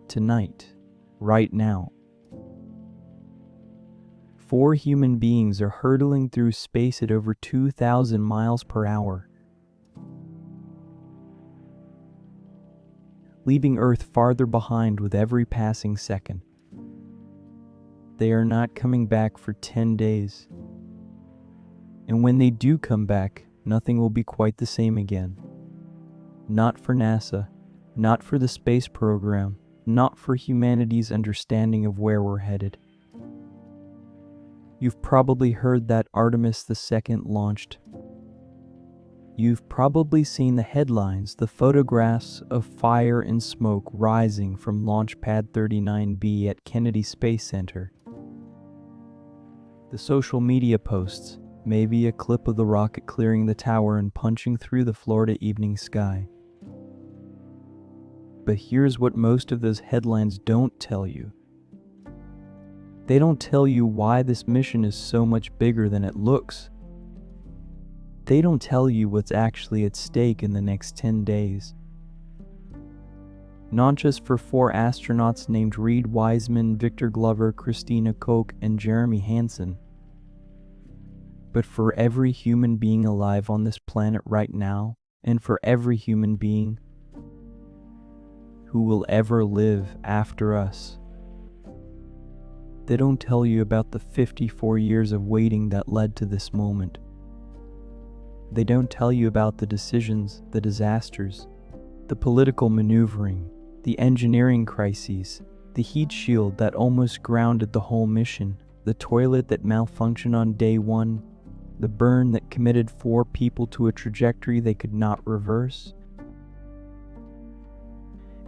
Tonight, right now. 4 human beings are hurtling through space at over 2,000 miles per hour, leaving Earth farther behind with every passing second. They are not coming back for 10 days. And when they do come back, nothing will be quite the same again. Not for NASA, not for the space program, not for humanity's understanding of where we're headed. You've probably heard that Artemis II launched. You've probably seen the headlines, the photographs of fire and smoke rising from Launch Pad 39B at Kennedy Space Center. The social media posts, maybe a clip of the rocket clearing the tower and punching through the Florida evening sky. But here's what most of those headlines don't tell you. They don't tell you why this mission is so much bigger than it looks. They don't tell you what's actually at stake in the next 10 days. Not just for 4 astronauts named Reed Wiseman, Victor Glover, Christina Koch, and Jeremy Hansen, but for every human being alive on this planet right now, and for every human being who will ever live after us. They don't tell you about the 54 years of waiting that led to this moment. They don't tell you about the decisions, the disasters, the political maneuvering, the engineering crises, the heat shield that almost grounded the whole mission, the toilet that malfunctioned on day 1, the burn that committed 4 people to a trajectory they could not reverse,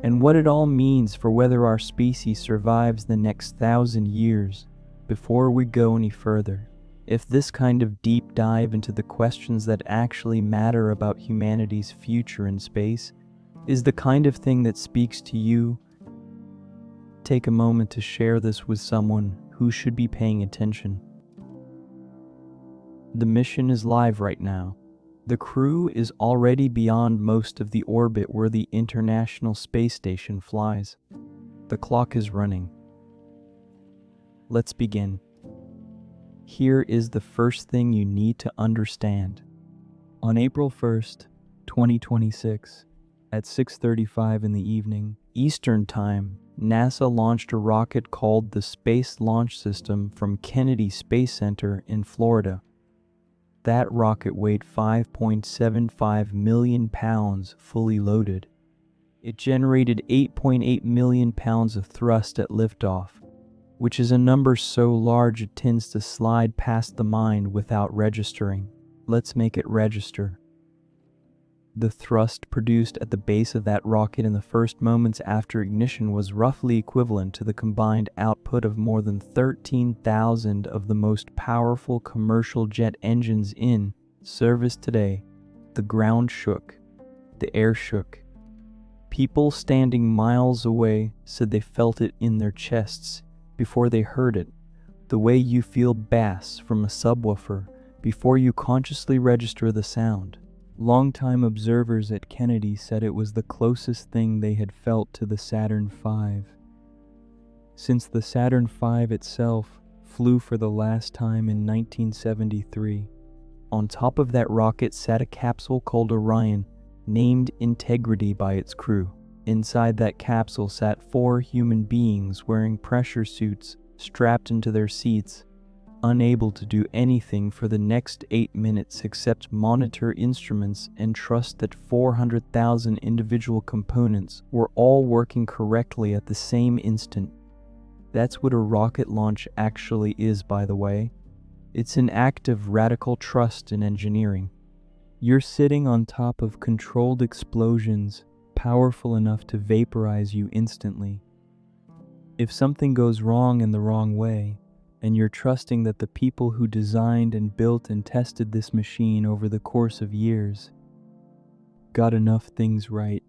and what it all means for whether our species survives the next 1,000 years. Before we go any further, if this kind of deep dive into the questions that actually matter about humanity's future in space is the kind of thing that speaks to you, take a moment to share this with someone who should be paying attention. The mission is live right now. The crew is already beyond most of the orbit where the International Space Station flies. The clock is running. Let's begin. Here is the first thing you need to understand. On April 1st, 2026, at 6:35 in the evening, Eastern Time, NASA launched a rocket called the Space Launch System from Kennedy Space Center in Florida. That rocket weighed 5.75 million pounds fully loaded. It generated 8.8 million pounds of thrust at liftoff, which is a number so large it tends to slide past the mind without registering. Let's make it register. The thrust produced at the base of that rocket in the first moments after ignition was roughly equivalent to the combined output of more than 13,000 of the most powerful commercial jet engines in service today. The ground shook. The air shook. People standing miles away said they felt it in their chests before they heard it, the way you feel bass from a subwoofer before you consciously register the sound. Longtime observers at Kennedy said it was the closest thing they had felt to the Saturn V, since the Saturn V itself flew for the last time in 1973. On top of that rocket sat a capsule called Orion, named Integrity by its crew. Inside that capsule sat 4 human beings wearing pressure suits strapped into their seats, unable to do anything for the next 8 minutes except monitor instruments and trust that 400,000 individual components were all working correctly at the same instant. That's what a rocket launch actually is, by the way. It's an act of radical trust in engineering. You're sitting on top of controlled explosions powerful enough to vaporize you instantly. If something goes wrong in the wrong way, and you're trusting that the people who designed and built and tested this machine over the course of years got enough things right.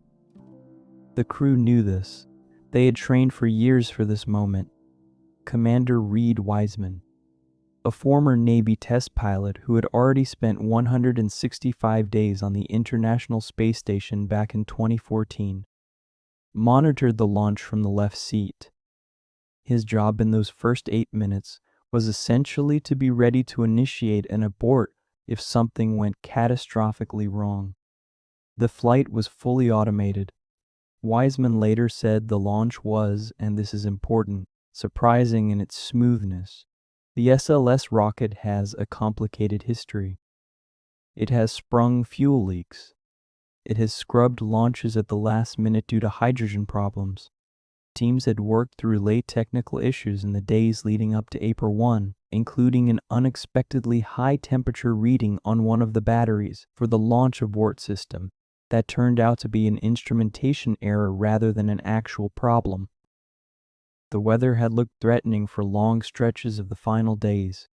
The crew knew this. They had trained for years for this moment. Commander Reed Wiseman, a former Navy test pilot who had already spent 165 days on the International Space Station back in 2014, monitored the launch from the left seat. His job in those first 8 minutes was essentially to be ready to initiate an abort if something went catastrophically wrong. The flight was fully automated. Wiseman later said the launch was, and this is important, surprising in its smoothness. The SLS rocket has a complicated history. It has sprung fuel leaks. It has scrubbed launches at the last minute due to hydrogen problems. Teams had worked through late technical issues in the days leading up to April 1, including an unexpectedly high temperature reading on one of the batteries for the launch abort system that turned out to be an instrumentation error rather than an actual problem. The weather had looked threatening for long stretches of the final days.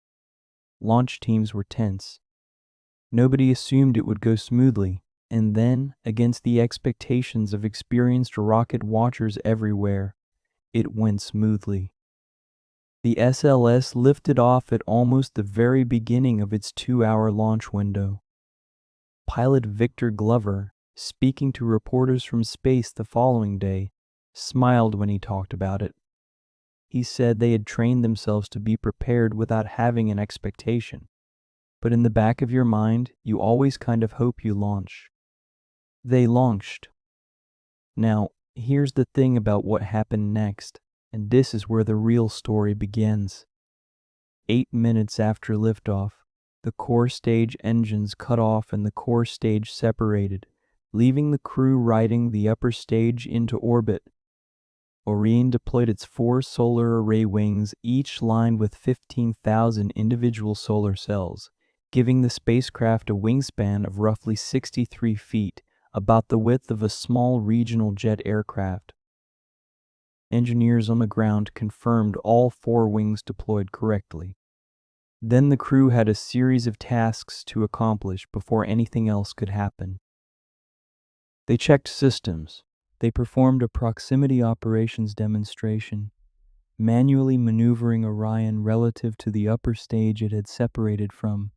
Launch teams were tense. Nobody assumed it would go smoothly, and then, against the expectations of experienced rocket watchers everywhere, it went smoothly. The SLS lifted off at almost the very beginning of its 2-hour launch window. Pilot Victor Glover, speaking to reporters from space the following day, smiled when he talked about it. He said they had trained themselves to be prepared without having an expectation. But in the back of your mind, you always kind of hope you launch. They launched. Now, here's the thing about what happened next, and this is where the real story begins. 8 minutes after liftoff, the core stage engines cut off and the core stage separated, leaving the crew riding the upper stage into orbit. Orion deployed its 4 solar array wings, each lined with 15,000 individual solar cells, giving the spacecraft a wingspan of roughly 63 feet, about the width of a small regional jet aircraft. Engineers on the ground confirmed all 4 wings deployed correctly. Then the crew had a series of tasks to accomplish before anything else could happen. They checked systems. They performed a proximity operations demonstration, manually maneuvering Orion relative to the upper stage it had separated from,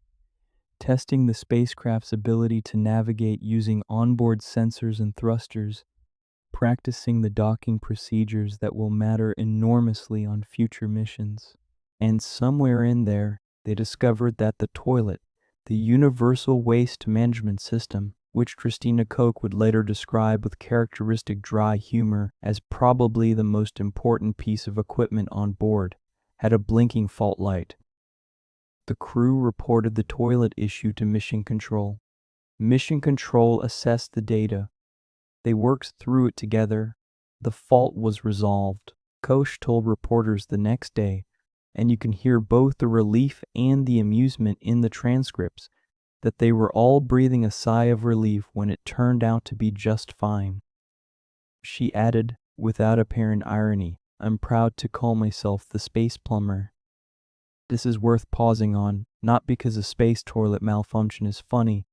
testing the spacecraft's ability to navigate using onboard sensors and thrusters, practicing the docking procedures that will matter enormously on future missions. And somewhere in there, they discovered that the toilet, the universal waste management system, which Christina Koch would later describe with characteristic dry humor as probably the most important piece of equipment on board, had a blinking fault light. The crew reported the toilet issue to Mission Control. Mission Control assessed the data. They worked through it together. The fault was resolved. Koch told reporters the next day, and you can hear both the relief and the amusement in the transcripts, that they were all breathing a sigh of relief when it turned out to be just fine. She added, without apparent irony, "I'm proud to call myself the space plumber." This is worth pausing on, not because a space toilet malfunction is funny,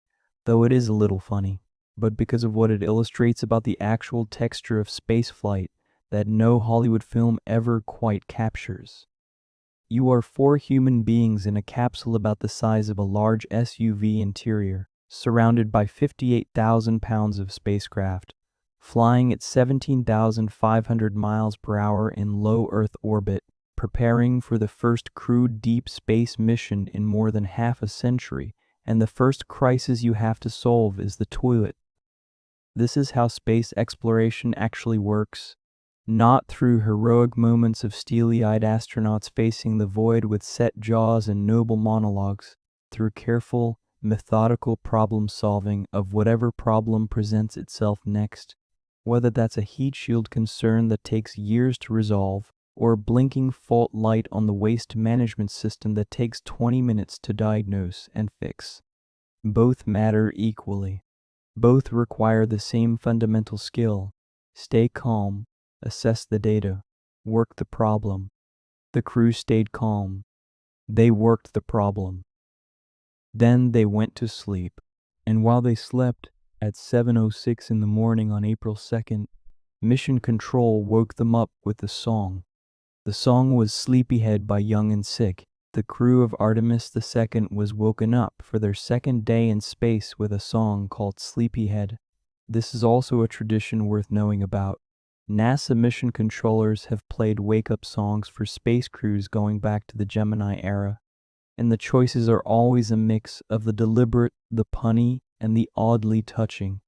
though it is a little funny, but because of what it illustrates about the actual texture of spaceflight that no Hollywood film ever quite captures. You are 4 human beings in a capsule about the size of a large SUV interior, surrounded by 58,000 pounds of spacecraft, flying at 17,500 miles per hour in low Earth orbit, preparing for the first crewed deep space mission in more than half a century, and the first crisis you have to solve is the toilet. This is how space exploration actually works. Not through heroic moments of steely-eyed astronauts facing the void with set jaws and noble monologues, through careful, methodical problem-solving of whatever problem presents itself next, whether that's a heat shield concern that takes years to resolve, or a blinking fault light on the waste management system that takes 20 minutes to diagnose and fix. Both matter equally. Both require the same fundamental skill: stay calm, assess the data, work the problem. The crew stayed calm. They worked the problem. Then they went to sleep. And while they slept, at 7:06 in the morning on April 2nd, Mission Control woke them up with a song. The song was Sleepyhead by Young and Sick. The crew of Artemis II was woken up for their second day in space with a song called Sleepyhead. This is also a tradition worth knowing about. NASA mission controllers have played wake-up songs for space crews going back to the Gemini era, and the choices are always a mix of the deliberate, the punny, and the oddly touching.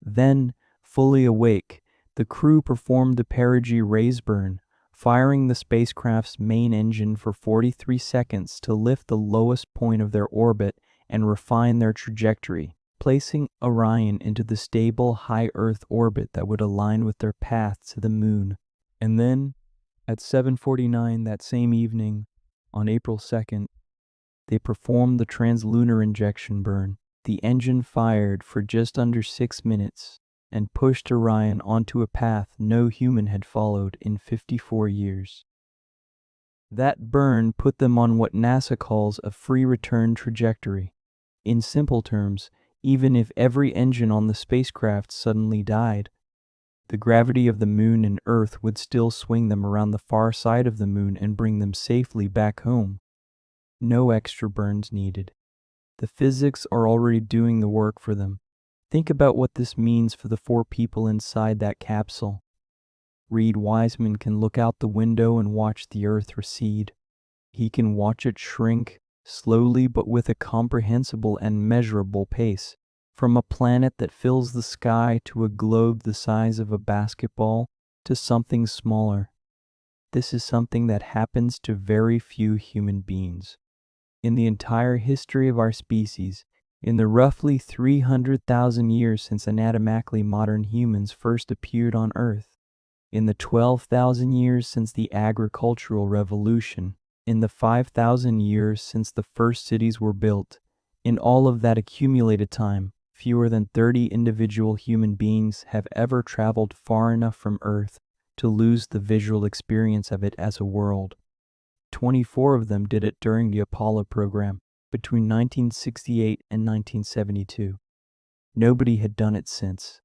Then, fully awake, the crew performed the perigee raise burn, firing the spacecraft's main engine for 43 seconds to lift the lowest point of their orbit and refine their trajectory, placing Orion into the stable high Earth orbit that would align with their path to the moon. And then, at 7:49 that same evening, on April 2nd, they performed the translunar injection burn. The engine fired for just under 6 minutes and pushed Orion onto a path no human had followed in 54 years. That burn put them on what NASA calls a free return trajectory. In simple terms, even if every engine on the spacecraft suddenly died, the gravity of the moon and Earth would still swing them around the far side of the moon and bring them safely back home. No extra burns needed. The physics are already doing the work for them. Think about what this means for the 4 people inside that capsule. Reed Wiseman can look out the window and watch the Earth recede. He can watch it shrink, slowly but with a comprehensible and measurable pace, from a planet that fills the sky to a globe the size of a basketball to something smaller. This is something that happens to very few human beings. In the entire history of our species, in the roughly 300,000 years since anatomically modern humans first appeared on Earth, in the 12,000 years since the agricultural revolution, in the 5,000 years since the first cities were built, in all of that accumulated time, fewer than 30 individual human beings have ever traveled far enough from Earth to lose the visual experience of it as a world. 24 of them did it during the Apollo program between 1968 and 1972. Nobody had done it since.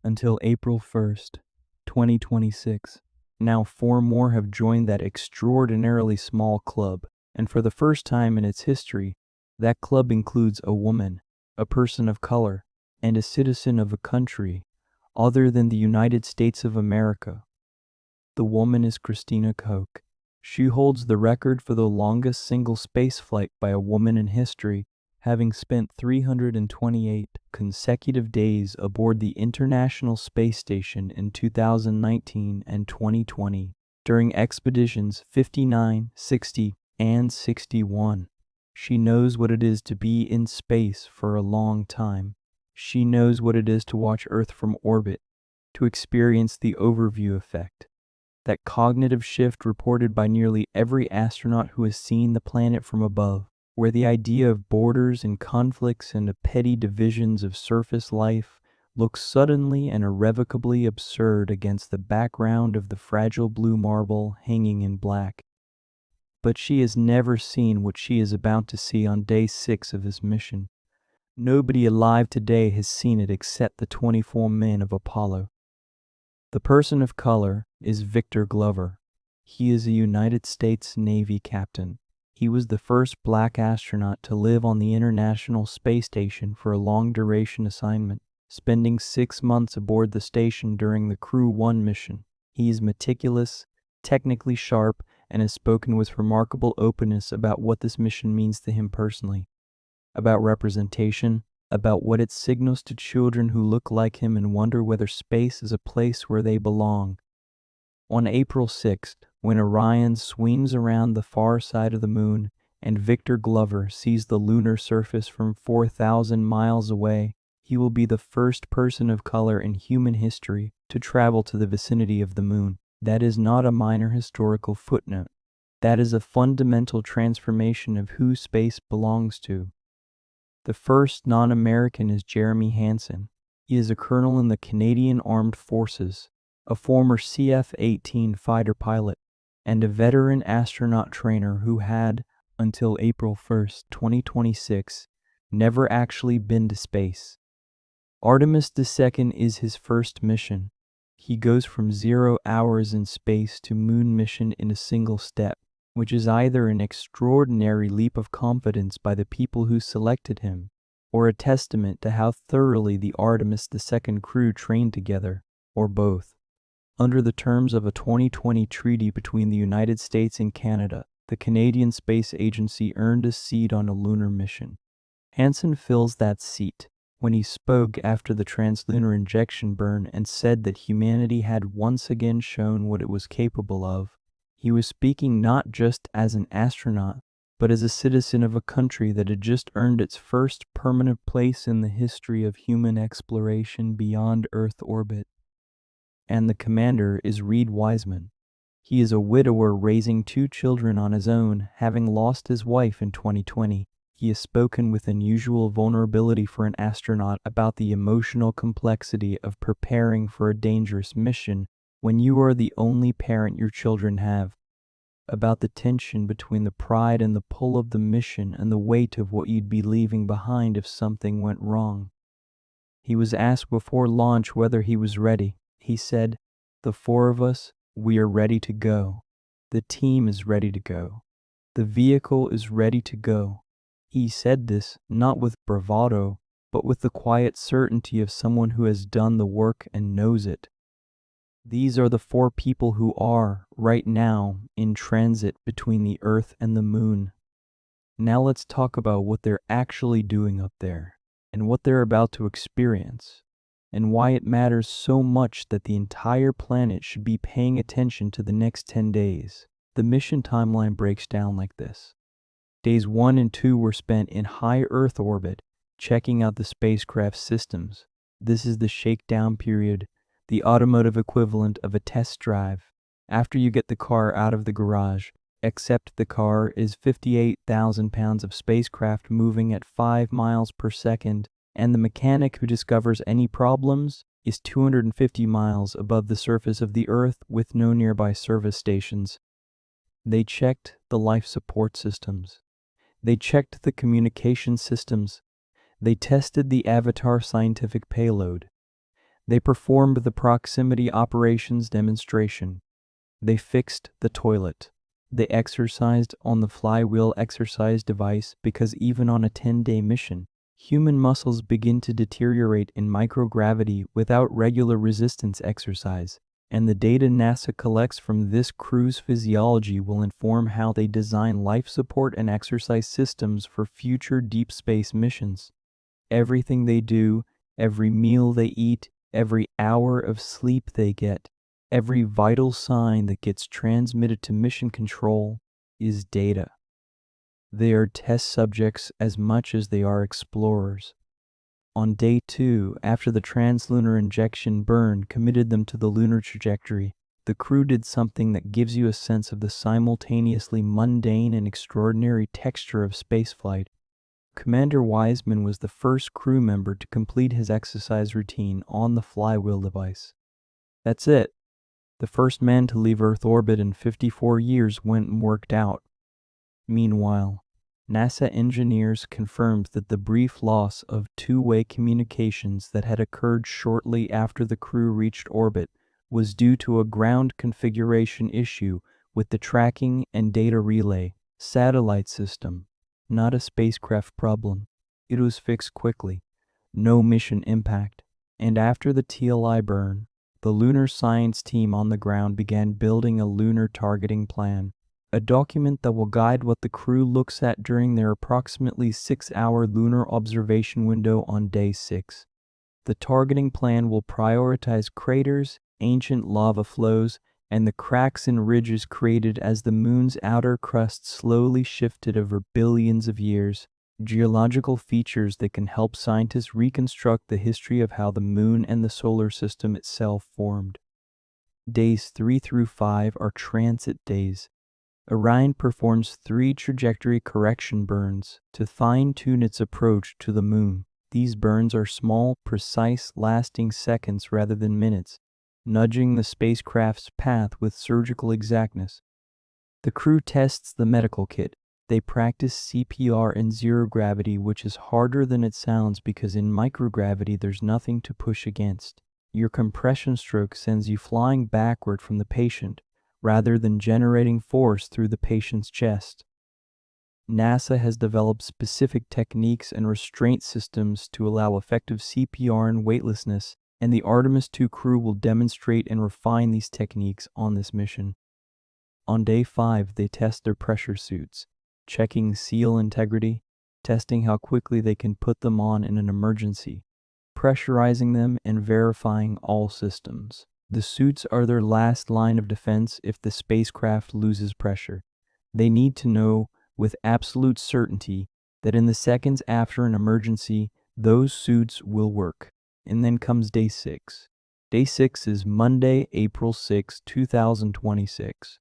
Until April 1st, 2026. Now 4 more have joined that extraordinarily small club, and for the first time in its history, that club includes a woman, a person of color, and a citizen of a country other than the United States of America. The woman is Christina Koch. She holds the record for the longest single spaceflight by a woman in history, having spent 328 consecutive days aboard the International Space Station in 2019 and 2020 during expeditions 59, 60, and 61. She knows what it is to be in space for a long time. She knows what it is to watch Earth from orbit, to experience the overview effect, that cognitive shift reported by nearly every astronaut who has seen the planet from above, where the idea of borders and conflicts and the petty divisions of surface life looks suddenly and irrevocably absurd against the background of the fragile blue marble hanging in black. But she has never seen what she is about to see on day 6 of this mission. Nobody alive today has seen it except the 24 men of Apollo. The person of color is Victor Glover. He is a United States Navy captain. He was the first black astronaut to live on the International Space Station for a long-duration assignment, spending 6 months aboard the station during the Crew 1 mission. He is meticulous, technically sharp, and has spoken with remarkable openness about what this mission means to him personally, about representation, about what it signals to children who look like him and wonder whether space is a place where they belong. On April 6th, when Orion swings around the far side of the moon and Victor Glover sees the lunar surface from 4,000 miles away, he will be the first person of color in human history to travel to the vicinity of the moon. That is not a minor historical footnote. That is a fundamental transformation of who space belongs to. The first non-American is Jeremy Hansen. He is a colonel in the Canadian Armed Forces, a former CF-18 fighter pilot, and a veteran astronaut trainer who had, until April 1st, 2026, never actually been to space. Artemis II is his first mission. He goes from 0 hours in space to moon mission in a single step, which is either an extraordinary leap of confidence by the people who selected him, or a testament to how thoroughly the Artemis II crew trained together, or both. Under the terms of a 2020 treaty between the United States and Canada, the Canadian Space Agency earned a seat on a lunar mission. Hansen fills that seat when he spoke after the translunar injection burn and said that humanity had once again shown what it was capable of. He was speaking not just as an astronaut, but as a citizen of a country that had just earned its first permanent place in the history of human exploration beyond Earth orbit. And the commander is Reed Wiseman. He is a widower raising 2 children on his own, having lost his wife in 2020. He has spoken with unusual vulnerability for an astronaut about the emotional complexity of preparing for a dangerous mission when you are the only parent your children have, about the tension between the pride and the pull of the mission and the weight of what you'd be leaving behind if something went wrong. He was asked before launch whether he was ready. He said, "The 4 of us, we are ready to go. The team is ready to go. The vehicle is ready to go." He said this not with bravado, but with the quiet certainty of someone who has done the work and knows it. These are the 4 people who are, right now, in transit between the Earth and the Moon. Now let's talk about what they're actually doing up there, and what they're about to experience, and why it matters so much that the entire planet should be paying attention to the next 10 days. The mission timeline breaks down like this. Days 1 and 2 were spent in high Earth orbit, checking out the spacecraft systems. This is the shakedown period, the automotive equivalent of a test drive. After you get the car out of the garage, except the car is 58,000 pounds of spacecraft moving at 5 miles per second, and the mechanic who discovers any problems is 250 miles above the surface of the Earth with no nearby service stations. They checked the life support systems. They checked the communication systems. They tested the Avatar scientific payload. They performed the proximity operations demonstration. They fixed the toilet. They exercised on the flywheel exercise device because even on a 10-day mission, human muscles begin to deteriorate in microgravity without regular resistance exercise, and the data NASA collects from this crew's physiology will inform how they design life support and exercise systems for future deep space missions. Everything they do, every meal they eat, every hour of sleep they get, every vital sign that gets transmitted to mission control is data. They are test subjects as much as they are explorers. On day 2, after the translunar injection burn committed them to the lunar trajectory, the crew did something that gives you a sense of the simultaneously mundane and extraordinary texture of spaceflight. Commander Wiseman was the first crew member to complete his exercise routine on the flywheel device. That's it. The first man to leave Earth orbit in 54 years went and worked out. Meanwhile, NASA engineers confirmed that the brief loss of two-way communications that had occurred shortly after the crew reached orbit was due to a ground configuration issue with the tracking and data relay satellite system, not a spacecraft problem. It was fixed quickly, no mission impact, and after the TLI burn, the lunar science team on the ground began building a lunar targeting plan, a document that will guide what the crew looks at during their approximately 6-hour lunar observation window on day 6. The targeting plan will prioritize craters, ancient lava flows, and the cracks and ridges created as the moon's outer crust slowly shifted over billions of years, geological features that can help scientists reconstruct the history of how the moon and the solar system itself formed. Days 3 through 5 are transit days. Orion performs 3 trajectory correction burns to fine-tune its approach to the moon. These burns are small, precise, lasting seconds rather than minutes, nudging the spacecraft's path with surgical exactness. The crew tests the medical kit. They practice CPR in zero gravity, which is harder than it sounds because in microgravity there's nothing to push against. Your compression stroke sends you flying backward from the patient, rather than generating force through the patient's chest. NASA has developed specific techniques and restraint systems to allow effective CPR in weightlessness, and the Artemis II crew will demonstrate and refine these techniques on this mission. On day 5, they test their pressure suits, checking seal integrity, testing how quickly they can put them on in an emergency, pressurizing them, and verifying all systems. The suits are their last line of defense if the spacecraft loses pressure. They need to know with absolute certainty that in the seconds after an emergency, those suits will work. And then comes day 6. Day 6 is Monday, April 6, 2026.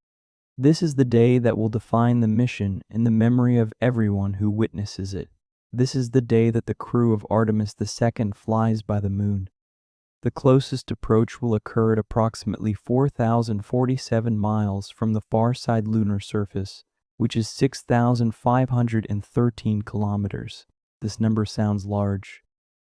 This is the day that will define the mission in the memory of everyone who witnesses it. This is the day that the crew of Artemis II flies by the moon. The closest approach will occur at approximately 4,047 miles from the far side lunar surface, which is 6,513 kilometers. This number sounds large.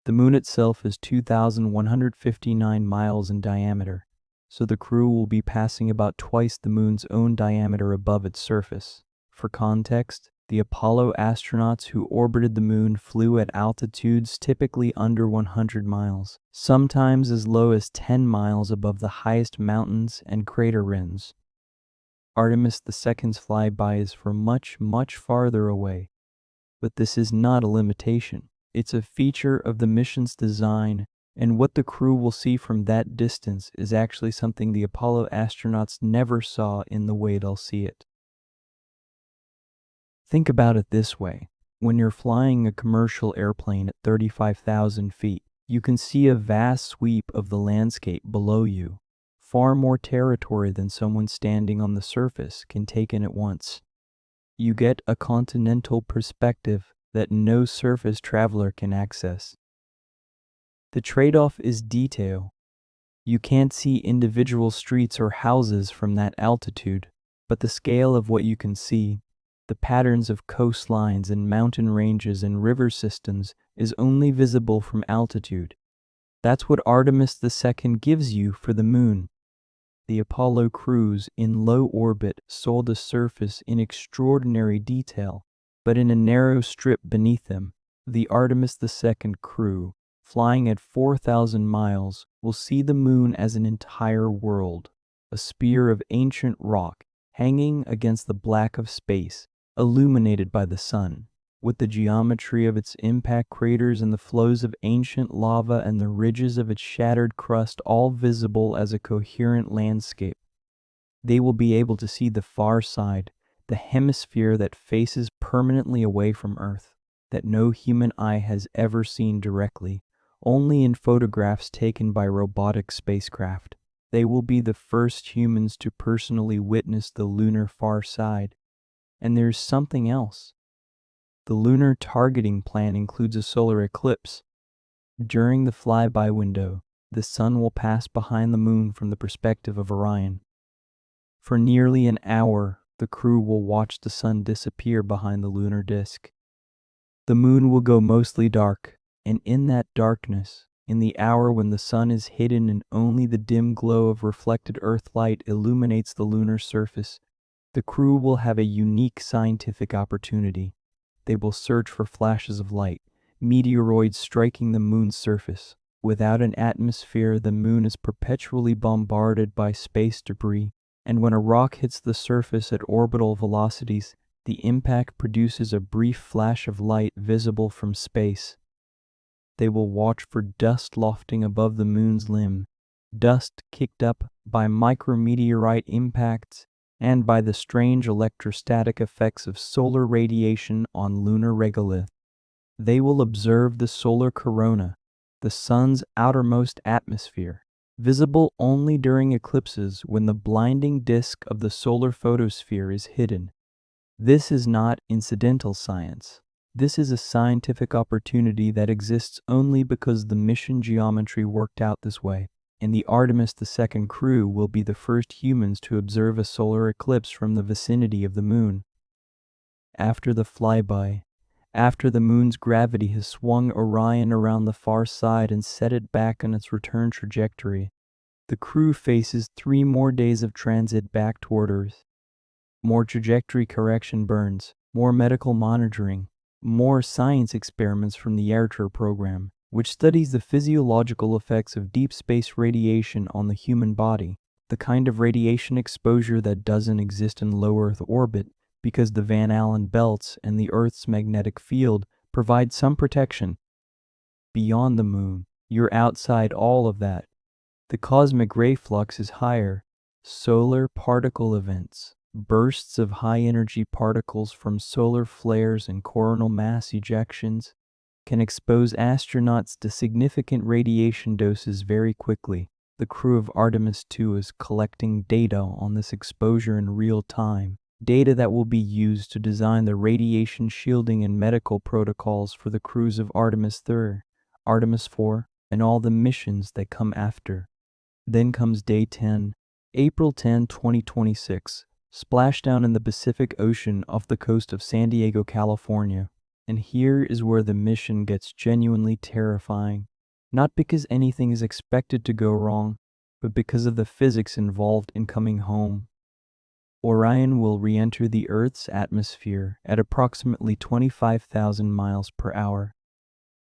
The moon itself is 2,159 miles in diameter, so the crew will be passing about twice the moon's own diameter above its surface. For context, the Apollo astronauts who orbited the moon flew at altitudes typically under 100 miles, sometimes as low as 10 miles above the highest mountains and crater rims. Artemis II's flyby is from much, much farther away. But this is not a limitation. It's a feature of the mission's design, and what the crew will see from that distance is actually something the Apollo astronauts never saw in the way they'll see it. Think about it this way. When you're flying a commercial airplane at 35,000 feet, you can see a vast sweep of the landscape below you, far more territory than someone standing on the surface can take in at once. You get a continental perspective that no surface traveler can access. The trade-off is detail. You can't see individual streets or houses from that altitude, but the scale of what you can see, the patterns of coastlines and mountain ranges and river systems, is only visible from altitude. That's what Artemis II gives you for the moon. The Apollo crews in low orbit saw the surface in extraordinary detail, but in a narrow strip beneath them, the Artemis II crew, flying at 4,000 miles, will see the moon as an entire world, a spear of ancient rock hanging against the black of space, illuminated by the sun, with the geometry of its impact craters and the flows of ancient lava and the ridges of its shattered crust all visible as a coherent landscape. They will be able to see the far side, the hemisphere that faces permanently away from Earth, that no human eye has ever seen directly, only in photographs taken by robotic spacecraft. They will be the first humans to personally witness the lunar far side. And there's something else. The lunar targeting plan includes a solar eclipse. During the flyby window, the sun will pass behind the moon from the perspective of Orion. For nearly an hour, the crew will watch the sun disappear behind the lunar disk. The moon will go mostly dark, and in that darkness, in the hour when the sun is hidden and only the dim glow of reflected Earth light illuminates the lunar surface, the crew will have a unique scientific opportunity. They will search for flashes of light, meteoroids striking the moon's surface. Without an atmosphere, the moon is perpetually bombarded by space debris, and when a rock hits the surface at orbital velocities, the impact produces a brief flash of light visible from space. They will watch for dust lofting above the moon's limb, dust kicked up by micrometeorite impacts and by the strange electrostatic effects of solar radiation on lunar regolith. They will observe the solar corona, the sun's outermost atmosphere, visible only during eclipses when the blinding disk of the solar photosphere is hidden. This is not incidental science. This is a scientific opportunity that exists only because the mission geometry worked out this way. And the Artemis II crew will be the first humans to observe a solar eclipse from the vicinity of the moon. After the flyby, after the moon's gravity has swung Orion around the far side and set it back on its return trajectory, the crew faces 3 more days of transit back toward Earth. More trajectory correction burns, more medical monitoring, more science experiments from the Archer program, which studies the physiological effects of deep space radiation on the human body, the kind of radiation exposure that doesn't exist in low Earth orbit because the Van Allen belts and the Earth's magnetic field provide some protection. Beyond the moon, you're outside all of that. The cosmic ray flux is higher. Solar particle events, bursts of high-energy particles from solar flares and coronal mass ejections, can expose astronauts to significant radiation doses very quickly. The crew of Artemis II is collecting data on this exposure in real time, data that will be used to design the radiation shielding and medical protocols for the crews of Artemis III, Artemis IV, and all the missions that come after. Then comes Day 10, April 10, 2026, splashdown in the Pacific Ocean off the coast of San Diego, California. And here is where the mission gets genuinely terrifying. Not because anything is expected to go wrong, but because of the physics involved in coming home. Orion will re-enter the Earth's atmosphere at approximately 25,000 miles per hour.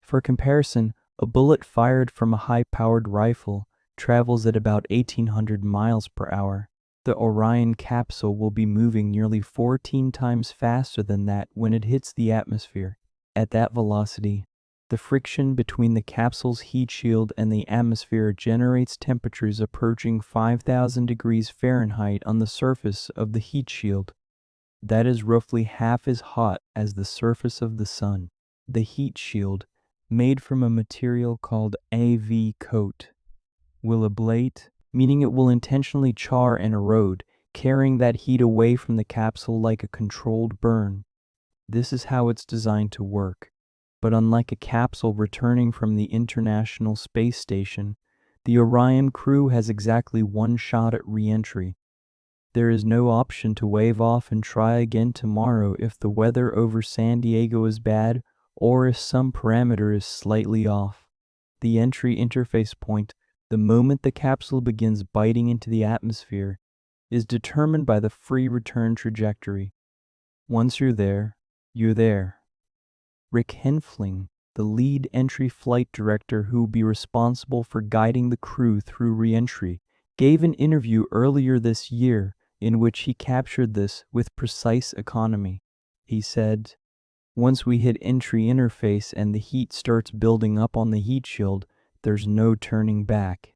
For comparison, a bullet fired from a high-powered rifle travels at about 1,800 miles per hour. The Orion capsule will be moving nearly 14 times faster than that when it hits the atmosphere. At that velocity, the friction between the capsule's heat shield and the atmosphere generates temperatures approaching 5,000 degrees Fahrenheit on the surface of the heat shield. That is roughly half as hot as the surface of the sun. The heat shield, made from a material called AV coat, will ablate, meaning it will intentionally char and erode, carrying that heat away from the capsule like a controlled burn. This is how it's designed to work. But unlike a capsule returning from the International Space Station, the Orion crew has exactly one shot at re-entry. There is no option to wave off and try again tomorrow if the weather over San Diego is bad or if some parameter is slightly off. The entry interface point, the moment the capsule begins biting into the atmosphere, is determined by the free return trajectory. Once you're there, you're there. Rick Henfling, the lead entry flight director who will be responsible for guiding the crew through re-entry, gave an interview earlier this year in which he captured this with precise economy. He said, "Once we hit entry interface and the heat starts building up on the heat shield, there's no turning back."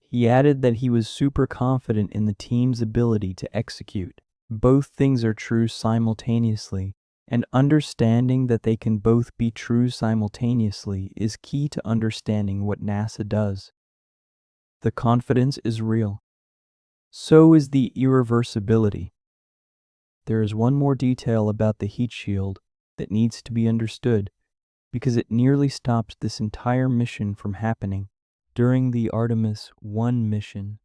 He added that he was super confident in the team's ability to execute. Both things are true simultaneously, and understanding that they can both be true simultaneously is key to understanding what NASA does. The confidence is real. So is the irreversibility. There is one more detail about the heat shield that needs to be understood, because it nearly stopped this entire mission from happening. During the Artemis I mission,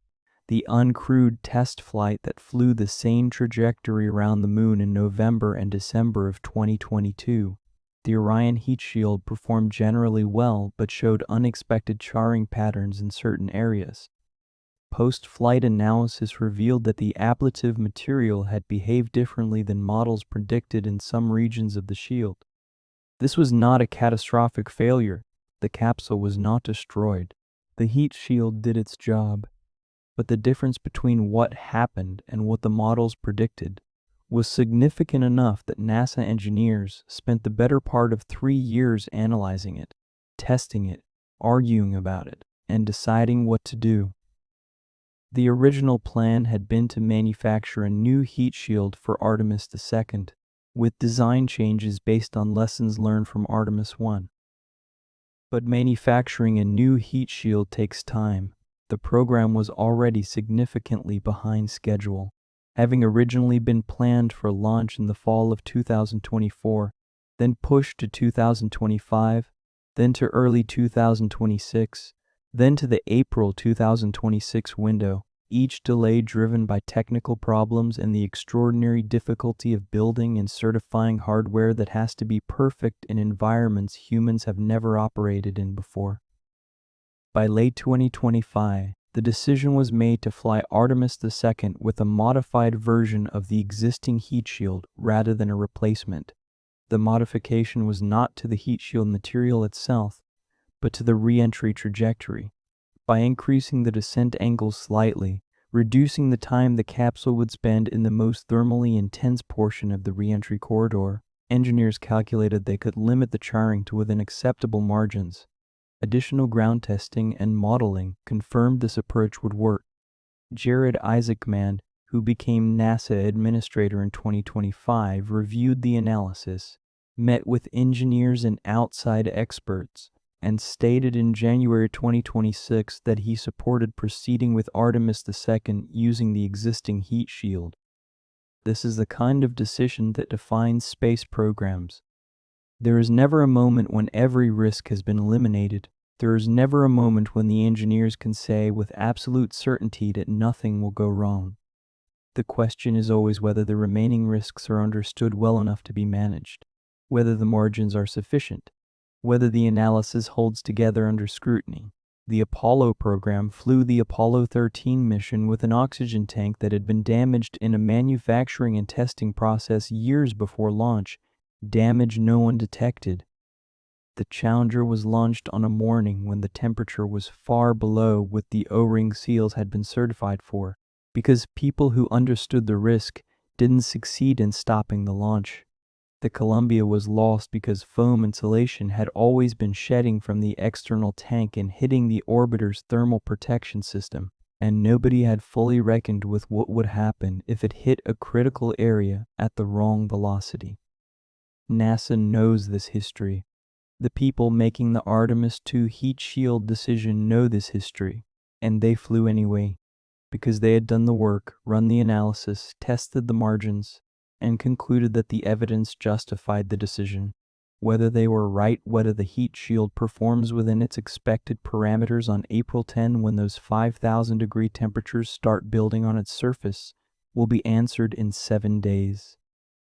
the uncrewed test flight that flew the same trajectory around the moon in November and December of 2022, the Orion heat shield performed generally well but showed unexpected charring patterns in certain areas. Post-flight analysis revealed that the ablative material had behaved differently than models predicted in some regions of the shield. This was not a catastrophic failure. The capsule was not destroyed. The heat shield did its job. But the difference between what happened and what the models predicted was significant enough that NASA engineers spent the better part of 3 years analyzing it, testing it, arguing about it, and deciding what to do. The original plan had been to manufacture a new heat shield for Artemis II, with design changes based on lessons learned from Artemis I. But manufacturing a new heat shield takes time. The program was already significantly behind schedule, having originally been planned for launch in the fall of 2024, then pushed to 2025, then to early 2026, then to the April 2026 window, each delay driven by technical problems and the extraordinary difficulty of building and certifying hardware that has to be perfect in environments humans have never operated in before. By late 2025, the decision was made to fly Artemis II with a modified version of the existing heat shield rather than a replacement. The modification was not to the heat shield material itself, but to the re-entry trajectory. By increasing the descent angle slightly, reducing the time the capsule would spend in the most thermally intense portion of the re-entry corridor, engineers calculated they could limit the charring to within acceptable margins. Additional ground testing and modeling confirmed this approach would work. Jared Isaacman, who became NASA administrator in 2025, reviewed the analysis, met with engineers and outside experts, and stated in January 2026 that he supported proceeding with Artemis II using the existing heat shield. This is the kind of decision that defines space programs. There is never a moment when every risk has been eliminated. There is never a moment when the engineers can say with absolute certainty that nothing will go wrong. The question is always whether the remaining risks are understood well enough to be managed, whether the margins are sufficient, whether the analysis holds together under scrutiny. The Apollo program flew the Apollo 13 mission with an oxygen tank that had been damaged in a manufacturing and testing process years before launch, damage no one detected. The Challenger was launched on a morning when the temperature was far below what the O-ring seals had been certified for, because people who understood the risk didn't succeed in stopping the launch. The Columbia was lost because foam insulation had always been shedding from the external tank and hitting the orbiter's thermal protection system, and nobody had fully reckoned with what would happen if it hit a critical area at the wrong velocity. NASA knows this history. The people making the Artemis II heat shield decision know this history, and they flew anyway, because they had done the work, run the analysis, tested the margins, and concluded that the evidence justified the decision. Whether they were right, whether the heat shield performs within its expected parameters on April 10 when those 5,000-degree temperatures start building on its surface, will be answered in 7 days.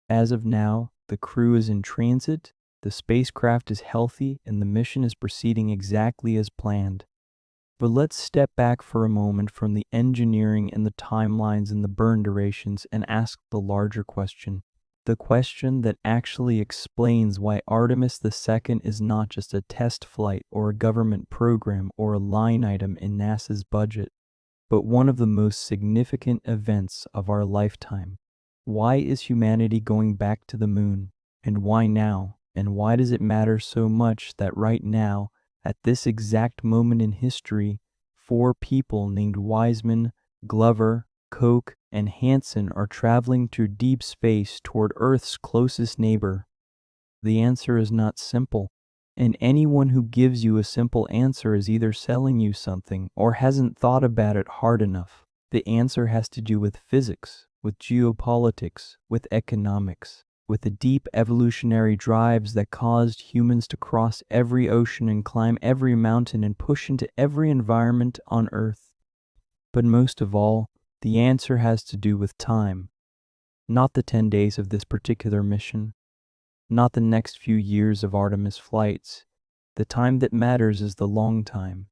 As of now, the crew is in transit, the spacecraft is healthy, and the mission is proceeding exactly as planned. But let's step back for a moment from the engineering and the timelines and the burn durations and ask the larger question. The question that actually explains why Artemis II is not just a test flight or a government program or a line item in NASA's budget, but one of the most significant events of our lifetime. Why is humanity going back to the moon? And why now? And why does it matter so much that right now, at this exact moment in history, 4 people named Wiseman, Glover, Koch, and Hansen are traveling through deep space toward Earth's closest neighbor? The answer is not simple, and anyone who gives you a simple answer is either selling you something or hasn't thought about it hard enough. The answer has to do with physics, with geopolitics, with economics, with the deep evolutionary drives that caused humans to cross every ocean and climb every mountain and push into every environment on Earth. But most of all, the answer has to do with time. Not the 10 days of this particular mission, not the next few years of Artemis flights. The time that matters is the long time,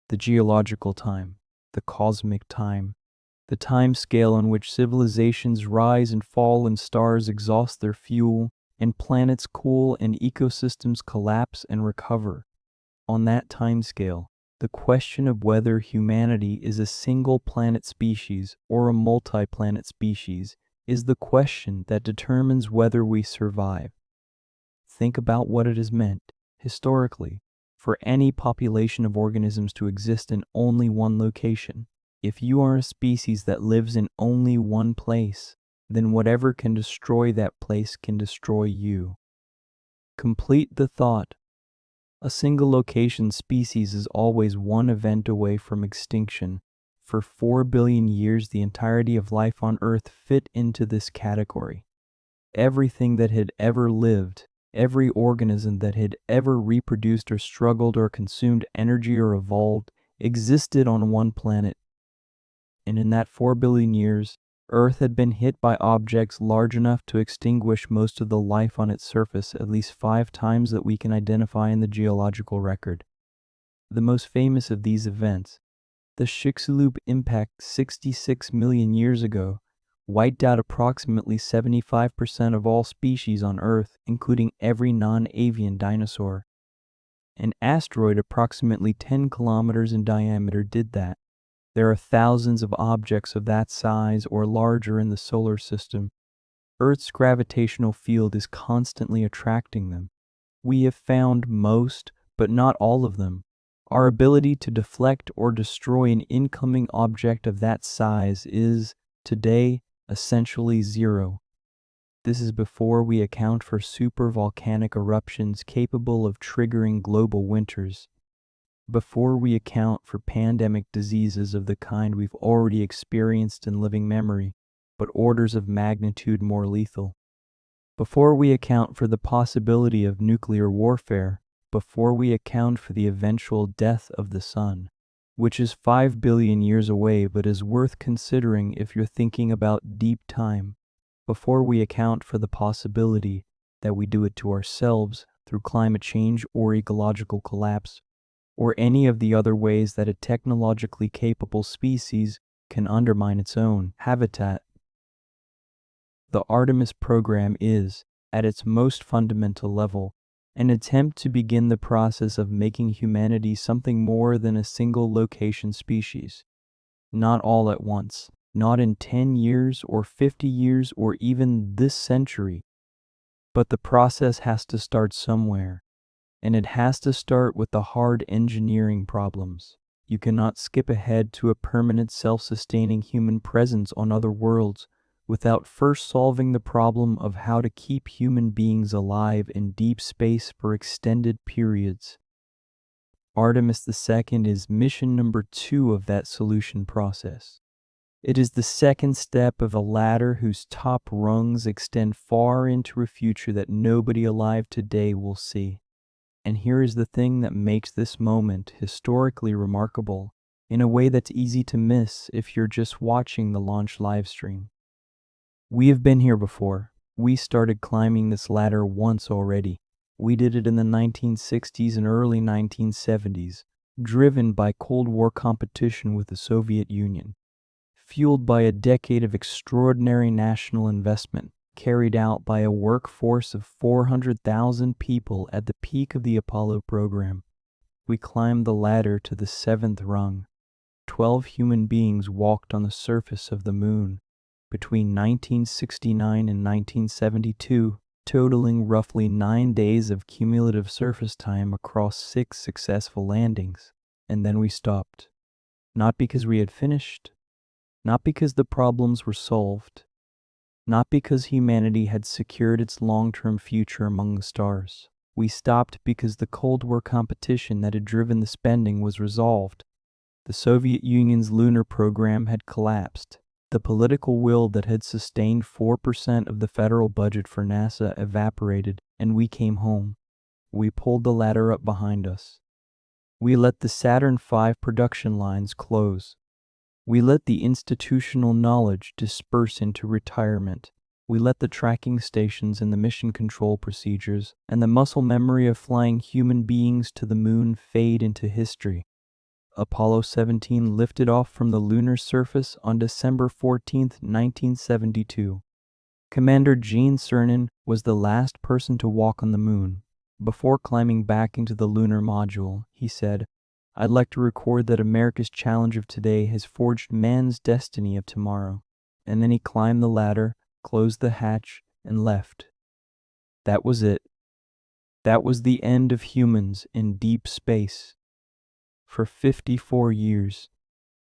the geological time, the cosmic time, the time scale on which civilizations rise and fall and stars exhaust their fuel, and planets cool and ecosystems collapse and recover. On that time scale, the question of whether humanity is a single planet species or a multi-planet species is the question that determines whether we survive. Think about what it has meant, historically, for any population of organisms to exist in only one location. If you are a species that lives in only one place, then whatever can destroy that place can destroy you. Complete the thought. A single location species is always one event away from extinction. For 4 billion years, the entirety of life on Earth fit into this category. Everything that had ever lived, every organism that had ever reproduced or struggled or consumed energy or evolved, existed on one planet. And in that 4 billion years, Earth had been hit by objects large enough to extinguish most of the life on its surface at least 5 times that we can identify in the geological record. The most famous of these events, the Chicxulub impact 66 million years ago, wiped out approximately 75% of all species on Earth, including every non-avian dinosaur. An asteroid approximately 10 kilometers in diameter did that. There are thousands of objects of that size or larger in the solar system. Earth's gravitational field is constantly attracting them. We have found most, but not all of them. Our ability to deflect or destroy an incoming object of that size is, today, essentially zero. This is before we account for supervolcanic eruptions capable of triggering global winters, before we account for pandemic diseases of the kind we've already experienced in living memory, but orders of magnitude more lethal, before we account for the possibility of nuclear warfare, before we account for the eventual death of the sun, which is 5 billion years away but is worth considering if you're thinking about deep time, before we account for the possibility that we do it to ourselves through climate change or ecological collapse, or any of the other ways that a technologically capable species can undermine its own habitat. The Artemis program is, at its most fundamental level, an attempt to begin the process of making humanity something more than a single location species. Not all at once, not in 10 years or 50 years or even this century. But the process has to start somewhere, and it has to start with the hard engineering problems. You cannot skip ahead to a permanent self-sustaining human presence on other worlds without first solving the problem of how to keep human beings alive in deep space for extended periods. Artemis II is mission number 2 of that solution process. It is the second step of a ladder whose top rungs extend far into a future that nobody alive today will see. And here is the thing that makes this moment historically remarkable in a way that's easy to miss if you're just watching the launch livestream. We have been here before. We started climbing this ladder once already. We did it in the 1960s and early 1970s, driven by Cold War competition with the Soviet Union, fueled by a decade of extraordinary national investment, carried out by a workforce of 400,000 people at the peak of the Apollo program. We climbed the ladder to the 7th rung. 12 human beings walked on the surface of the moon between 1969 and 1972, totaling roughly 9 days of cumulative surface time across 6 successful landings. And then we stopped. Not because we had finished, not because the problems were solved, not because humanity had secured its long-term future among the stars. We stopped because the Cold War competition that had driven the spending was resolved. The Soviet Union's lunar program had collapsed. The political will that had sustained 4% of the federal budget for NASA evaporated, and we came home. We pulled the ladder up behind us. We let the Saturn V production lines close. We let the institutional knowledge disperse into retirement. We let the tracking stations and the mission control procedures and the muscle memory of flying human beings to the moon fade into history. Apollo 17 lifted off from the lunar surface on December 14, 1972. Commander Gene Cernan was the last person to walk on the moon. Before climbing back into the lunar module, he said, "I'd like to record that America's challenge of today has forged man's destiny of tomorrow." And then he climbed the ladder, closed the hatch, and left. That was it. That was the end of humans in deep space. For 54 years,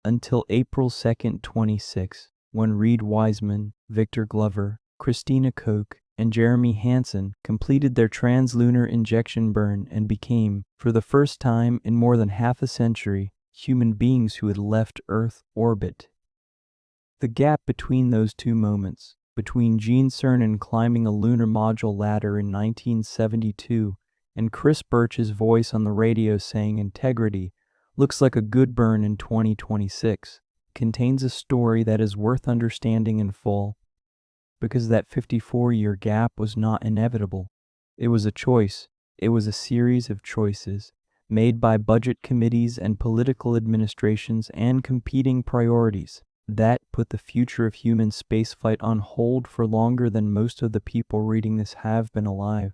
until April 2nd, 26, when Reed Wiseman, Victor Glover, Christina Koch, and Jeremy Hansen completed their translunar injection burn and became, for the first time in more than half a century, human beings who had left Earth orbit. The gap between those two moments, between Gene Cernan climbing a lunar module ladder in 1972 and Chris Birch's voice on the radio saying integrity looks like a good burn in 2026, contains a story that is worth understanding in full, because that 54-year gap was not inevitable. It was a choice. It was a series of choices made by budget committees and political administrations and competing priorities that put the future of human spaceflight on hold for longer than most of the people reading this have been alive.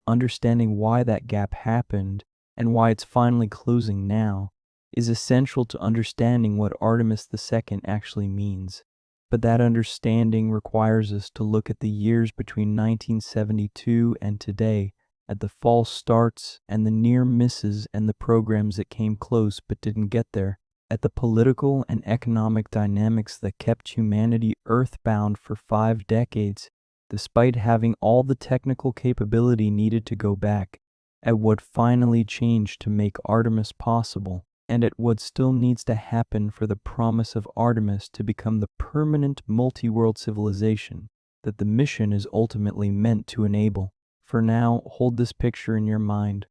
Understanding why that gap happened and why it's finally closing now, is essential to understanding what Artemis II actually means. But that understanding requires us to look at the years between 1972 and today, at the false starts and the near misses and the programs that came close but didn't get there, at the political and economic dynamics that kept humanity earthbound for 5 decades, despite having all the technical capability needed to go back, at what finally changed to make Artemis possible, and at what still needs to happen for the promise of Artemis to become the permanent multi-world civilization that the mission is ultimately meant to enable. For now, hold this picture in your mind.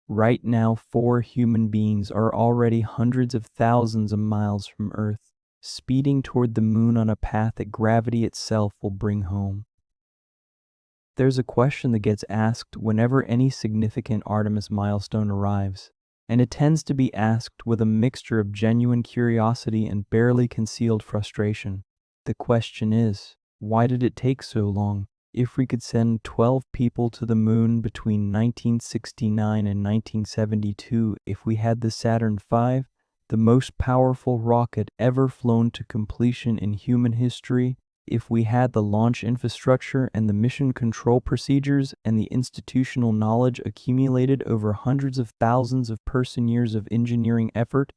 Right now, 4 human beings are already hundreds of thousands of miles from Earth, speeding toward the moon on a path that gravity itself will bring home. There's a question that gets asked whenever any significant Artemis milestone arrives, and it tends to be asked with a mixture of genuine curiosity and barely concealed frustration. The question is, why did it take so long? If we could send 12 people to the moon between 1969 and 1972, if we had the Saturn V, the most powerful rocket ever flown to completion in human history, if we had the launch infrastructure and the mission control procedures and the institutional knowledge accumulated over hundreds of thousands of person-years of engineering effort,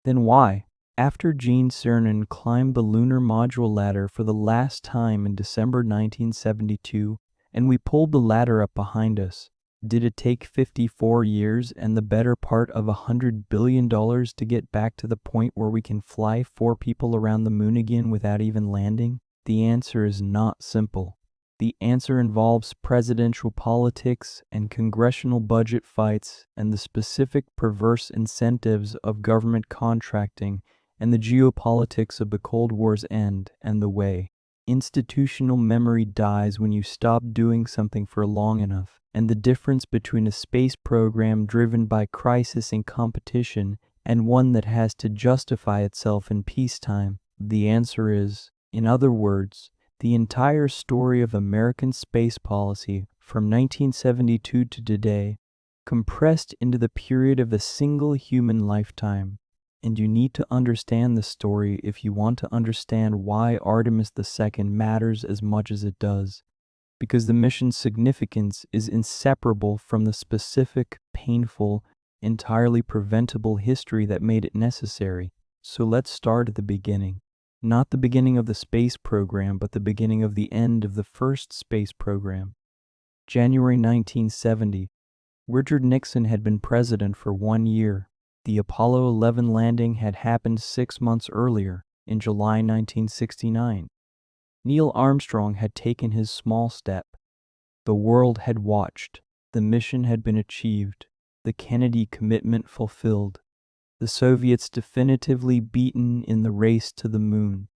then why, after Gene Cernan climbed the lunar module ladder for the last time in December 1972, and we pulled the ladder up behind us, did it take 54 years and the better part of $100 billion to get back to the point where we can fly 4 people around the moon again without even landing? The answer is not simple. The answer involves presidential politics and congressional budget fights and the specific perverse incentives of government contracting and the geopolitics of the Cold War's end and the way institutional memory dies when you stop doing something for long enough, and the difference between a space program driven by crisis and competition and one that has to justify itself in peacetime. The answer is, in other words, the entire story of American space policy from 1972 to today, compressed into the period of a single human lifetime. And you need to understand the story if you want to understand why Artemis II matters as much as it does, because the mission's significance is inseparable from the specific, painful, entirely preventable history that made it necessary. So let's start at the beginning. Not the beginning of the space program, but the beginning of the end of the first space program. January 1970. Richard Nixon had been president for 1 year. The Apollo 11 landing had happened 6 months earlier, in July 1969. Neil Armstrong had taken his small step. The world had watched. The mission had been achieved. The Kennedy commitment fulfilled. The Soviets definitively beaten in the race to the moon.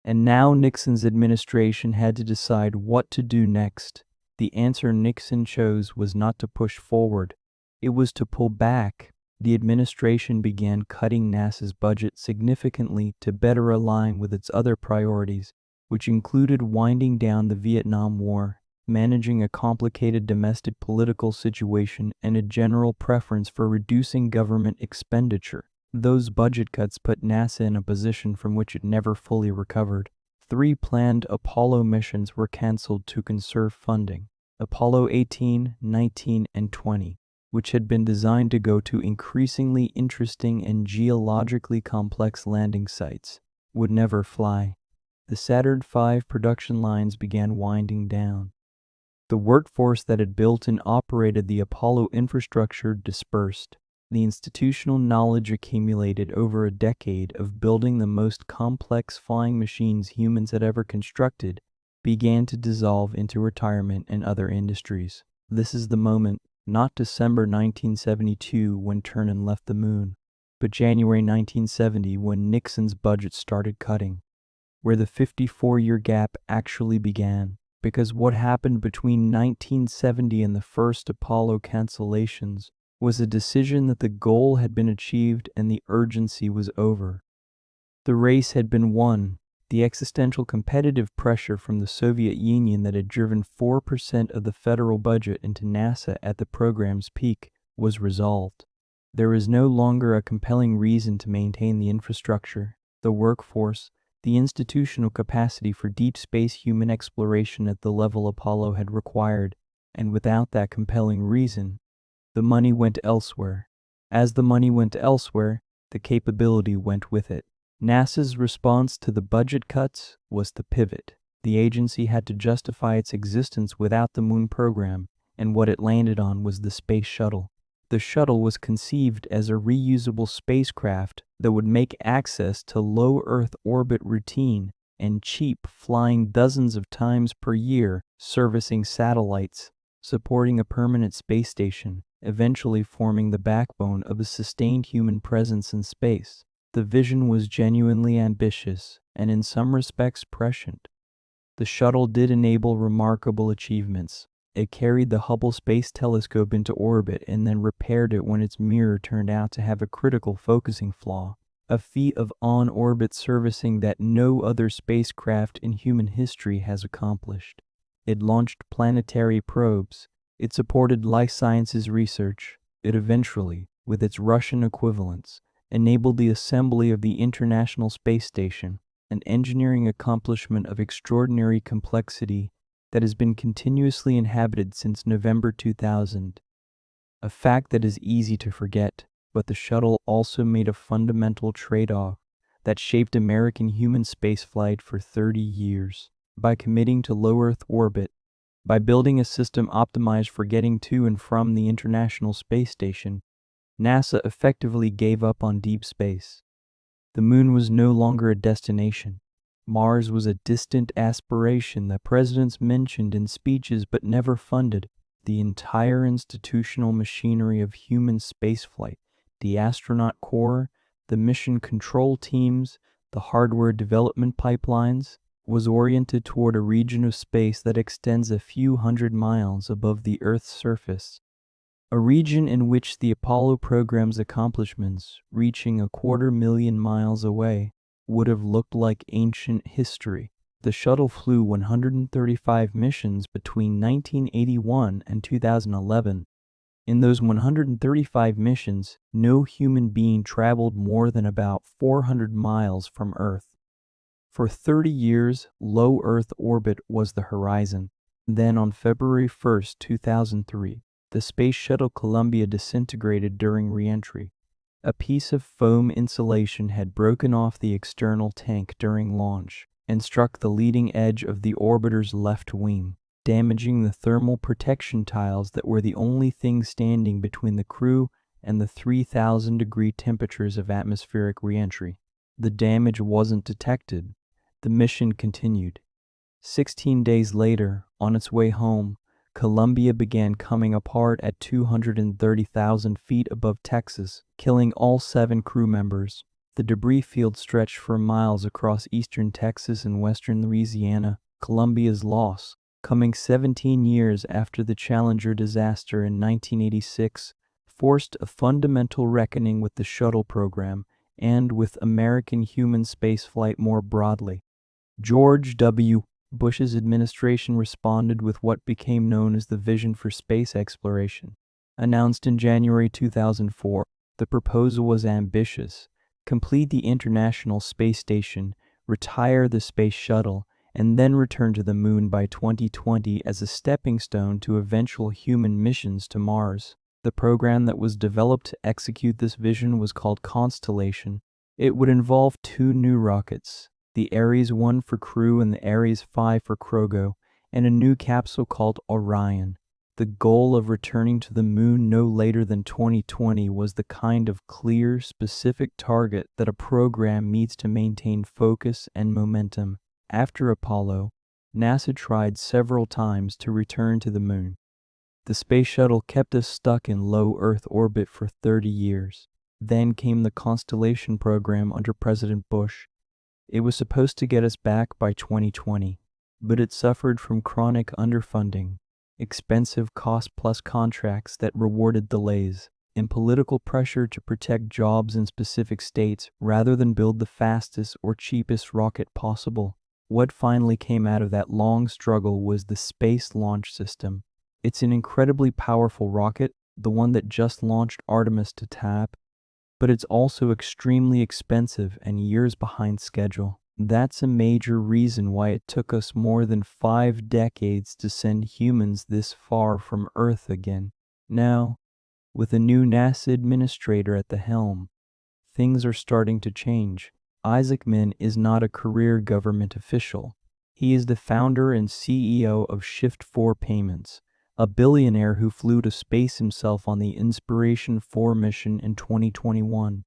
And now Nixon's administration had to decide what to do next. The answer Nixon chose was not to push forward. It was to pull back. The administration began cutting NASA's budget significantly to better align with its other priorities, which included winding down the Vietnam War, managing a complicated domestic political situation, and a general preference for reducing government expenditure. Those budget cuts put NASA in a position from which it never fully recovered. 3 planned Apollo missions were canceled to conserve funding. Apollo 18, 19, and 20. Which had been designed to go to increasingly interesting and geologically complex landing sites, would never fly. The Saturn V production lines began winding down. The workforce that had built and operated the Apollo infrastructure dispersed. The institutional knowledge accumulated over a decade of building the most complex flying machines humans had ever constructed began to dissolve into retirement and other industries. This is the moment. Not December 1972 when Cernan left the moon, but January 1970 when Nixon's budget started cutting, where the 54-year gap actually began. Because what happened between 1970 and the first Apollo cancellations was a decision that the goal had been achieved and the urgency was over. The race had been won. The existential competitive pressure from the Soviet Union that had driven 4% of the federal budget into NASA at the program's peak was resolved. There is no longer a compelling reason to maintain the infrastructure, the workforce, the institutional capacity for deep space human exploration at the level Apollo had required, and without that compelling reason, the money went elsewhere. As the money went elsewhere, the capability went with it. NASA's response to the budget cuts was to pivot. The agency had to justify its existence without the Moon program, and what it landed on was the Space Shuttle. The shuttle was conceived as a reusable spacecraft that would make access to low Earth orbit routine and cheap, flying dozens of times per year, servicing satellites, supporting a permanent space station, eventually forming the backbone of a sustained human presence in space. The vision was genuinely ambitious and in some respects prescient. The shuttle did enable remarkable achievements. It carried the Hubble Space Telescope into orbit and then repaired it when its mirror turned out to have a critical focusing flaw, a feat of on-orbit servicing that no other spacecraft in human history has accomplished. It launched planetary probes. It supported life sciences research. It eventually, with its Russian equivalents, enabled the assembly of the International Space Station, an engineering accomplishment of extraordinary complexity that has been continuously inhabited since November 2000. A fact that is easy to forget, but the shuttle also made a fundamental trade-off that shaped American human spaceflight for 30 years. By committing to low Earth orbit, by building a system optimized for getting to and from the International Space Station, NASA effectively gave up on deep space. The Moon was no longer a destination. Mars was a distant aspiration that presidents mentioned in speeches but never funded. The entire institutional machinery of human spaceflight, the astronaut corps, the mission control teams, the hardware development pipelines, was oriented toward a region of space that extends a few hundred miles above the Earth's surface. A region in which the Apollo program's accomplishments, reaching 250,000 miles away, would have looked like ancient history. The shuttle flew 135 missions between 1981 and 2011. In those 135 missions, no human being traveled more than about 400 miles from Earth. For 30 years, low Earth orbit was the horizon. Then on February 1, 2003, the Space Shuttle Columbia disintegrated during re-entry. A piece of foam insulation had broken off the external tank during launch and struck the leading edge of the orbiter's left wing, damaging the thermal protection tiles that were the only thing standing between the crew and the 3,000-degree temperatures of atmospheric re-entry. The damage wasn't detected. The mission continued. 16 days later, on its way home, Columbia began coming apart at 230,000 feet above Texas, killing all 7 crew members. The debris field stretched for miles across eastern Texas and western Louisiana. Columbia's loss, coming 17 years after the Challenger disaster in 1986, forced a fundamental reckoning with the shuttle program and with American human spaceflight more broadly. George W. Bush's administration responded with what became known as the Vision for Space Exploration. Announced in January 2004, the proposal was ambitious: complete the International Space Station, retire the Space Shuttle, and then return to the Moon by 2020 as a stepping stone to eventual human missions to Mars. The program that was developed to execute this vision was called Constellation. It would involve 2 new rockets, the Ares 1 for Crew and the Ares 5 for Krogo, and a new capsule called Orion. The goal of returning to the Moon no later than 2020 was the kind of clear, specific target that a program needs to maintain focus and momentum. After Apollo, NASA tried several times to return to the Moon. The Space Shuttle kept us stuck in low Earth orbit for 30 years. Then came the Constellation program under President Bush. It was supposed to get us back by 2020, but it suffered from chronic underfunding, expensive cost-plus contracts that rewarded delays, and political pressure to protect jobs in specific states rather than build the fastest or cheapest rocket possible. What finally came out of that long struggle was the Space Launch System. It's an incredibly powerful rocket, the one that just launched Artemis to tap, but it's also extremely expensive and years behind schedule. That's a major reason why it took us more than 5 decades to send humans this far from Earth again. Now, with a new NASA administrator at the helm, things are starting to change. Isaac Min is not a career government official. He is the founder and CEO of Shift4 Payments, a billionaire who flew to space himself on the Inspiration 4 mission in 2021,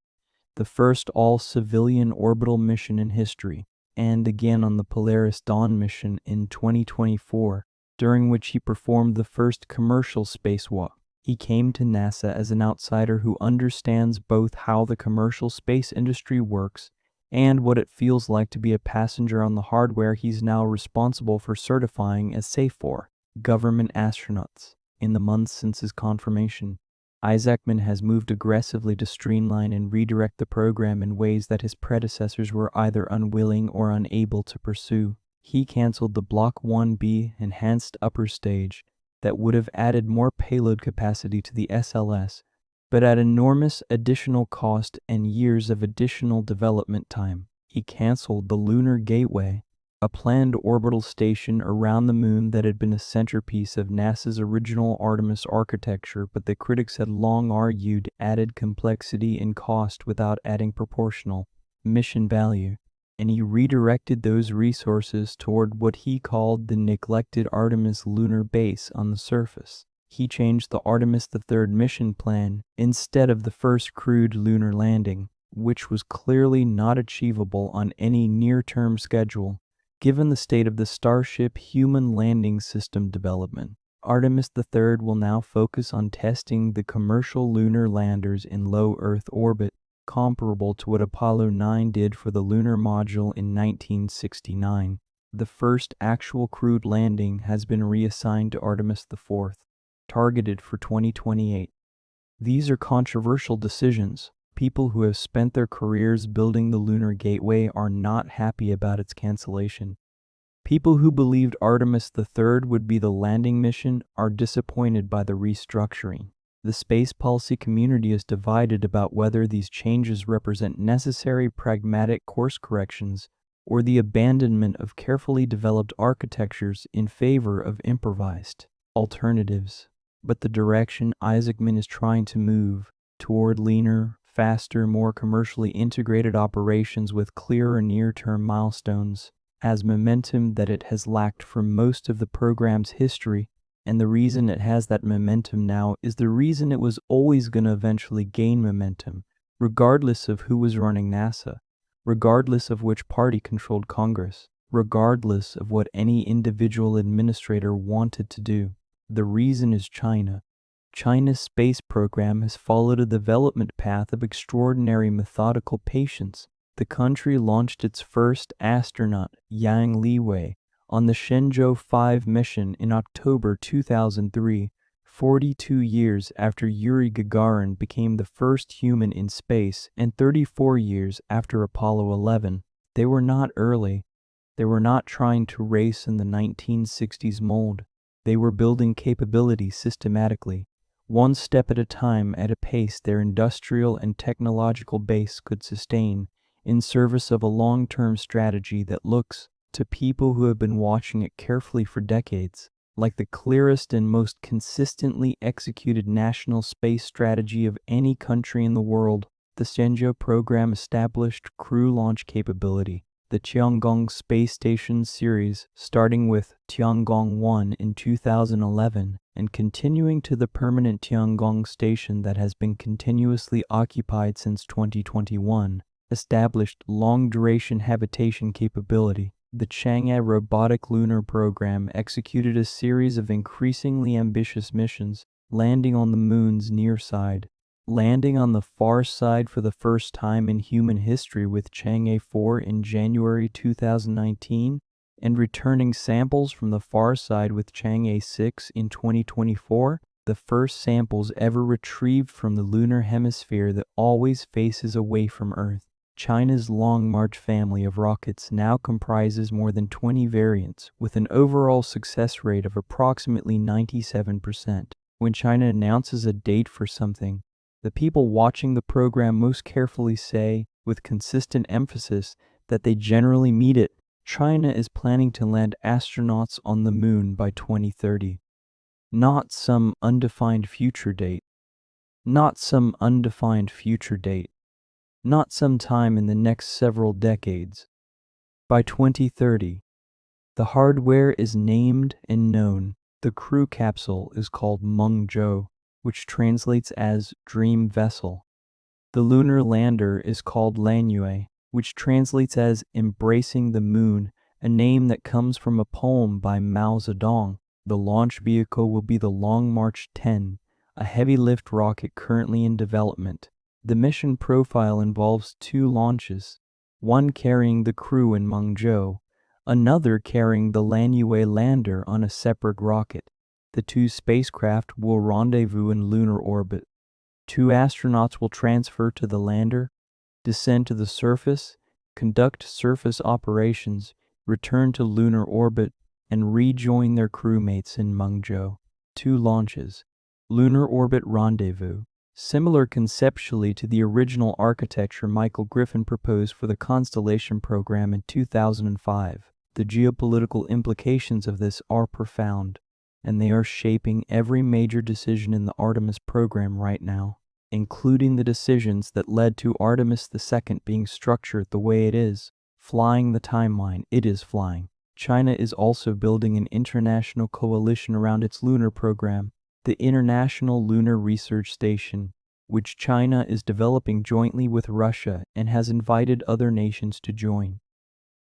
the first all-civilian orbital mission in history, and again on the Polaris Dawn mission in 2024, during which he performed the first commercial spacewalk. He came to NASA as an outsider who understands both how the commercial space industry works and what it feels like to be a passenger on the hardware he's now responsible for certifying as safe for government astronauts. In the months since his confirmation, Isaac Min has moved aggressively to streamline and redirect the program in ways that his predecessors were either unwilling or unable to pursue. He canceled the Block 1B enhanced upper stage that would have added more payload capacity to the SLS, but at enormous additional cost and years of additional development time. He canceled the Lunar Gateway, a planned orbital station around the moon that had been a centerpiece of NASA's original Artemis architecture, but the critics had long argued added complexity and cost without adding proportional mission value, and he redirected those resources toward what he called the neglected Artemis lunar base on the surface. He changed the Artemis III mission plan instead of the first crewed lunar landing, which was clearly not achievable on any near-term schedule, given the state of the Starship human landing system development. Artemis III will now focus on testing the commercial lunar landers in low Earth orbit, comparable to what Apollo 9 did for the lunar module in 1969. The first actual crewed landing has been reassigned to Artemis IV, targeted for 2028. These are controversial decisions. People who have spent their careers building the Lunar Gateway are not happy about its cancellation. People who believed Artemis III would be the landing mission are disappointed by the restructuring. The space policy community is divided about whether these changes represent necessary pragmatic course corrections or the abandonment of carefully developed architectures in favor of improvised alternatives. But the direction Isaac Min is trying to move toward leaner, faster, more commercially integrated operations with clearer near-term milestones has momentum that it has lacked for most of the program's history, and the reason it has that momentum now is the reason it was always going to eventually gain momentum, regardless of who was running NASA, regardless of which party controlled Congress, regardless of what any individual administrator wanted to do. The reason is China. China's space program has followed a development path of extraordinary methodical patience. The country launched its first astronaut, Yang Liwei, on the Shenzhou 5 mission in October 2003, 42 years after Yuri Gagarin became the first human in space and 34 years after Apollo 11. They were not early. They were not trying to race in the 1960s mold. They were building capability systematically, one step at a time at a pace their industrial and technological base could sustain, in service of a long-term strategy that looks, to people who have been watching it carefully for decades, like the clearest and most consistently executed national space strategy of any country in the world. The Shenzhou program established crew launch capability. The Tiangong Space Station series, starting with Tiangong-1 in 2011 and continuing to the permanent Tiangong station that has been continuously occupied since 2021, established long-duration habitation capability. The Chang'e robotic lunar program executed a series of increasingly ambitious missions, landing on the moon's near side, landing on the far side for the first time in human history with Chang'e 4 in January 2019, and returning samples from the far side with Chang'e 6 in 2024, the first samples ever retrieved from the lunar hemisphere that always faces away from Earth. China's Long March family of rockets now comprises more than 20 variants, with an overall success rate of approximately 97%. When China announces a date for something, the people watching the program most carefully say, with consistent emphasis, that they generally meet it. China is planning to land astronauts on the moon by 2030. Not some undefined future date. Not some undefined future date. Not some time in the next several decades. By 2030. The hardware is named and known. The crew capsule is called Mengzhou, which translates as Dream Vessel. The lunar lander is called Lanyue, which translates as Embracing the Moon, a name that comes from a poem by Mao Zedong. The launch vehicle will be the Long March 10, a heavy-lift rocket currently in development. The mission profile involves 2 launches, one carrying the crew in Mengzhou, another carrying the Lanyue lander on a separate rocket. The 2 spacecraft will rendezvous in lunar orbit. 2 astronauts will transfer to the lander, descend to the surface, conduct surface operations, return to lunar orbit, and rejoin their crewmates in Mengzhou. 2 launches. Lunar orbit rendezvous. Similar conceptually to the original architecture Michael Griffin proposed for the Constellation program in 2005. The geopolitical implications of this are profound, and they are shaping every major decision in the Artemis program right now, including the decisions that led to Artemis II being structured the way it is, flying the timeline it is flying. China is also building an international coalition around its lunar program, the International Lunar Research Station, which China is developing jointly with Russia and has invited other nations to join.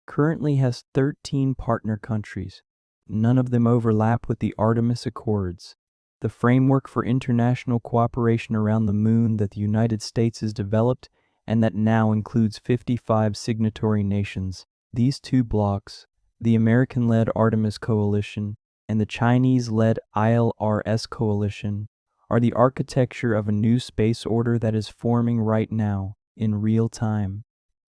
Currently has 13 partner countries. None of them overlap with the Artemis Accords, the framework for international cooperation around the moon that the United States has developed and that now includes 55 signatory nations. These 2 blocs, the American-led Artemis Coalition and the Chinese-led ILRS Coalition, are the architecture of a new space order that is forming right now, in real time.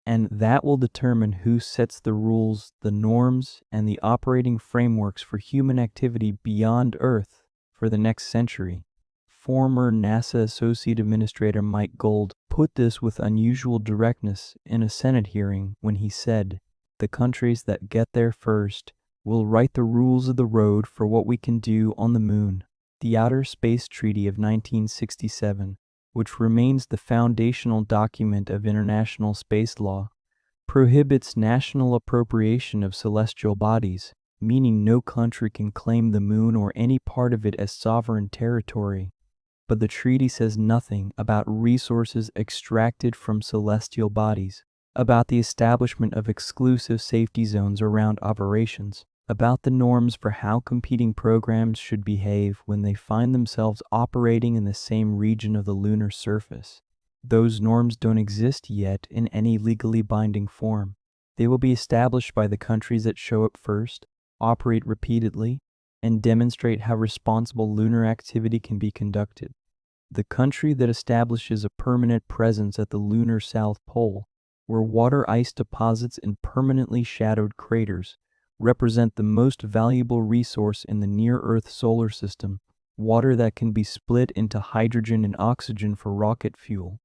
And that will determine who sets the rules, the norms, and the operating frameworks for human activity beyond Earth for the next century. Former NASA Associate Administrator Mike Gold put this with unusual directness in a Senate hearing when he said, "The countries that get there first will write the rules of the road for what we can do on the moon." The Outer Space Treaty of 1967, which remains the foundational document of international space law, prohibits national appropriation of celestial bodies, meaning no country can claim the moon or any part of it as sovereign territory. But the treaty says nothing about resources extracted from celestial bodies, about the establishment of exclusive safety zones around operations, about the norms for how competing programs should behave when they find themselves operating in the same region of the lunar surface. Those norms don't exist yet in any legally binding form. They will be established by the countries that show up first, operate repeatedly, and demonstrate how responsible lunar activity can be conducted. The country that establishes a permanent presence at the lunar South Pole, where water ice deposits in permanently shadowed craters represent the most valuable resource in the near-Earth solar system, water that can be split into hydrogen and oxygen for rocket fuel,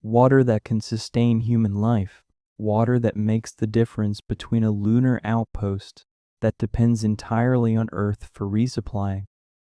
water that can sustain human life, water that makes the difference between a lunar outpost that depends entirely on Earth for resupply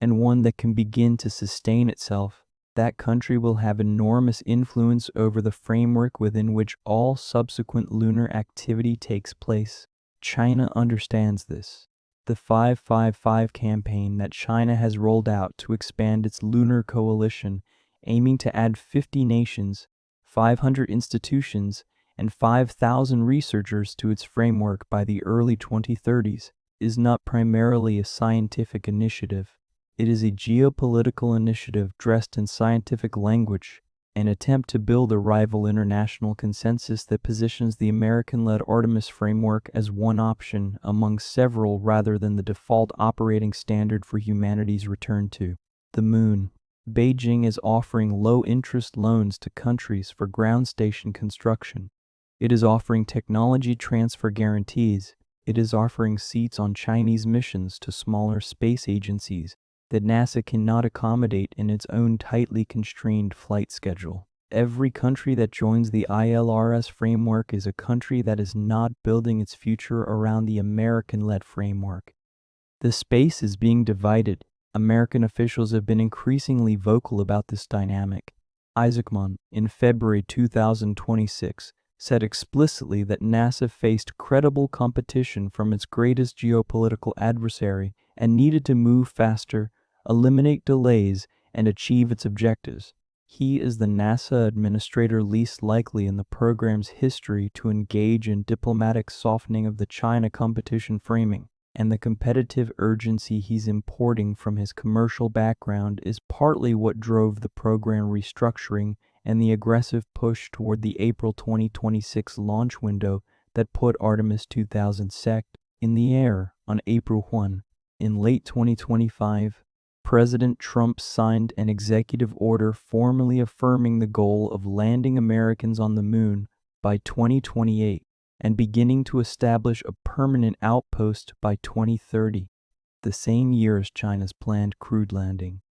and one that can begin to sustain itself. That country will have enormous influence over the framework within which all subsequent lunar activity takes place. China understands this. The 555 campaign that China has rolled out to expand its lunar coalition, aiming to add 50 nations, 500 institutions, and 5,000 researchers to its framework by the early 2030s, is not primarily a scientific initiative. It is a geopolitical initiative dressed in scientific language, an attempt to build a rival international consensus that positions the American-led Artemis framework as one option among several rather than the default operating standard for humanity's return to the moon. Beijing is offering low-interest loans to countries for ground station construction. It is offering technology transfer guarantees. It is offering seats on Chinese missions to smaller space agencies. that NASA cannot accommodate in its own tightly constrained flight schedule. Every country that joins the ILRS framework is a country that is not building its future around the American-led framework. The space is being divided. American officials have been increasingly vocal about this dynamic. Isaacman, in February 2026, said explicitly that NASA faced credible competition from its greatest geopolitical adversary and needed to move faster, eliminate delays, and achieve its objectives. He is the NASA administrator least likely in the program's history to engage in diplomatic softening of the China competition framing, and the competitive urgency he's importing from his commercial background is partly what drove the program restructuring and the aggressive push toward the April 2026 launch window that put Artemis 2000 SEC in the air on April 1. In late 2025, President Trump signed an executive order formally affirming the goal of landing Americans on the moon by 2028 and beginning to establish a permanent outpost by 2030, the same year as China's planned crewed landing.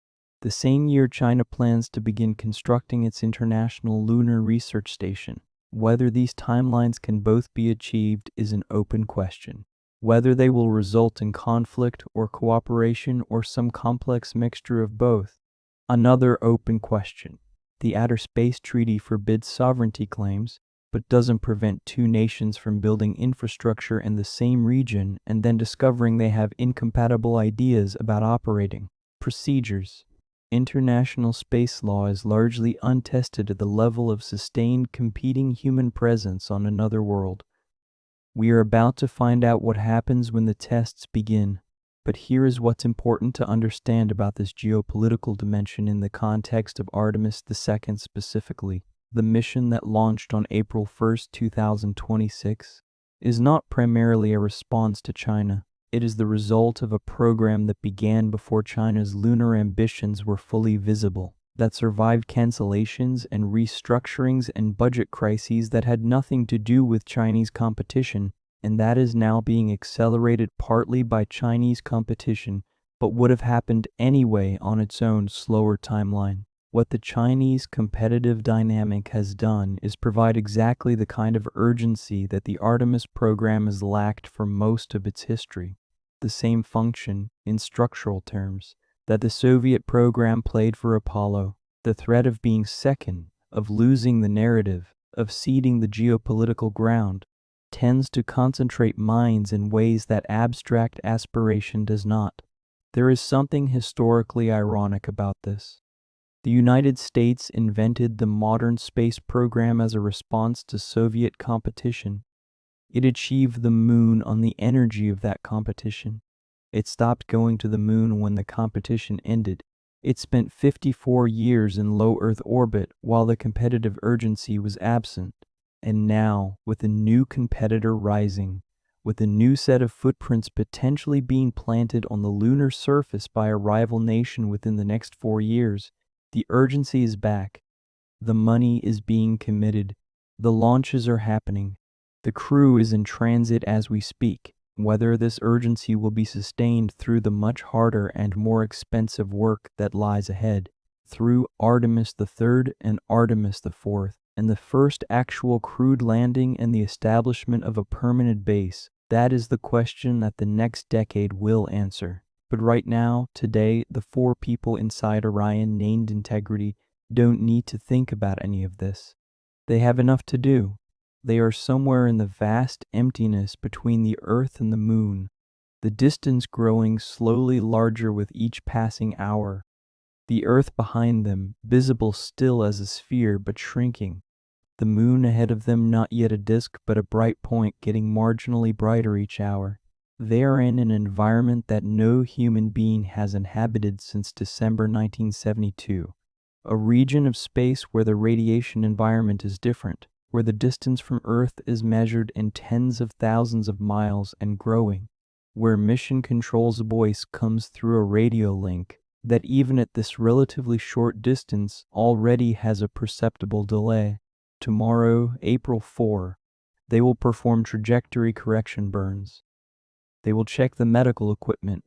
The same year China plans to begin constructing its International Lunar Research Station. Whether these timelines can both be achieved is an open question. Whether they will result in conflict or cooperation or some complex mixture of both, another open question. The Outer Space Treaty forbids sovereignty claims, but doesn't prevent two nations from building infrastructure in the same region and then discovering they have incompatible ideas about operating procedures. International space law is largely untested at the level of sustained competing human presence on another world. We are about to find out what happens when the tests begin, but here is what's important to understand about this geopolitical dimension in the context of Artemis II specifically. The mission that launched on April 1, 2026, is not primarily a response to China. It is the result of a program that began before China's lunar ambitions were fully visible, that survived cancellations and restructurings and budget crises that had nothing to do with Chinese competition, and that is now being accelerated partly by Chinese competition, but would have happened anyway on its own slower timeline. What the Chinese competitive dynamic has done is provide exactly the kind of urgency that the Artemis program has lacked for most of its history. The same function, in structural terms, that the Soviet program played for Apollo, the threat of being second, of losing the narrative, of ceding the geopolitical ground, tends to concentrate minds in ways that abstract aspiration does not. There is something historically ironic about this. The United States invented the modern space program as a response to Soviet competition. It achieved the moon on the energy of that competition. It stopped going to the moon when the competition ended. It spent 54 years in low Earth orbit while the competitive urgency was absent. And now, with a new competitor rising, with a new set of footprints potentially being planted on the lunar surface by a rival nation within the next 4 years, the urgency is back. The money is being committed. The launches are happening. The crew is in transit as we speak. Whether this urgency will be sustained through the much harder and more expensive work that lies ahead, through Artemis III and Artemis IV, and the first actual crewed landing and the establishment of a permanent base, that is the question that the next decade will answer. But right now, today, the 4 people inside Orion named Integrity don't need to think about any of this. They have enough to do. They are somewhere in the vast emptiness between the Earth and the Moon, the distance growing slowly larger with each passing hour. The Earth behind them, visible still as a sphere but shrinking. The Moon ahead of them not yet a disk but a bright point getting marginally brighter each hour. They are in an environment that no human being has inhabited since December 1972, a region of space where the radiation environment is different, where the distance from Earth is measured in tens of thousands of miles and growing, where Mission Control's voice comes through a radio link that even at this relatively short distance already has a perceptible delay. Tomorrow, April 4, they will perform trajectory correction burns. They will check the medical equipment.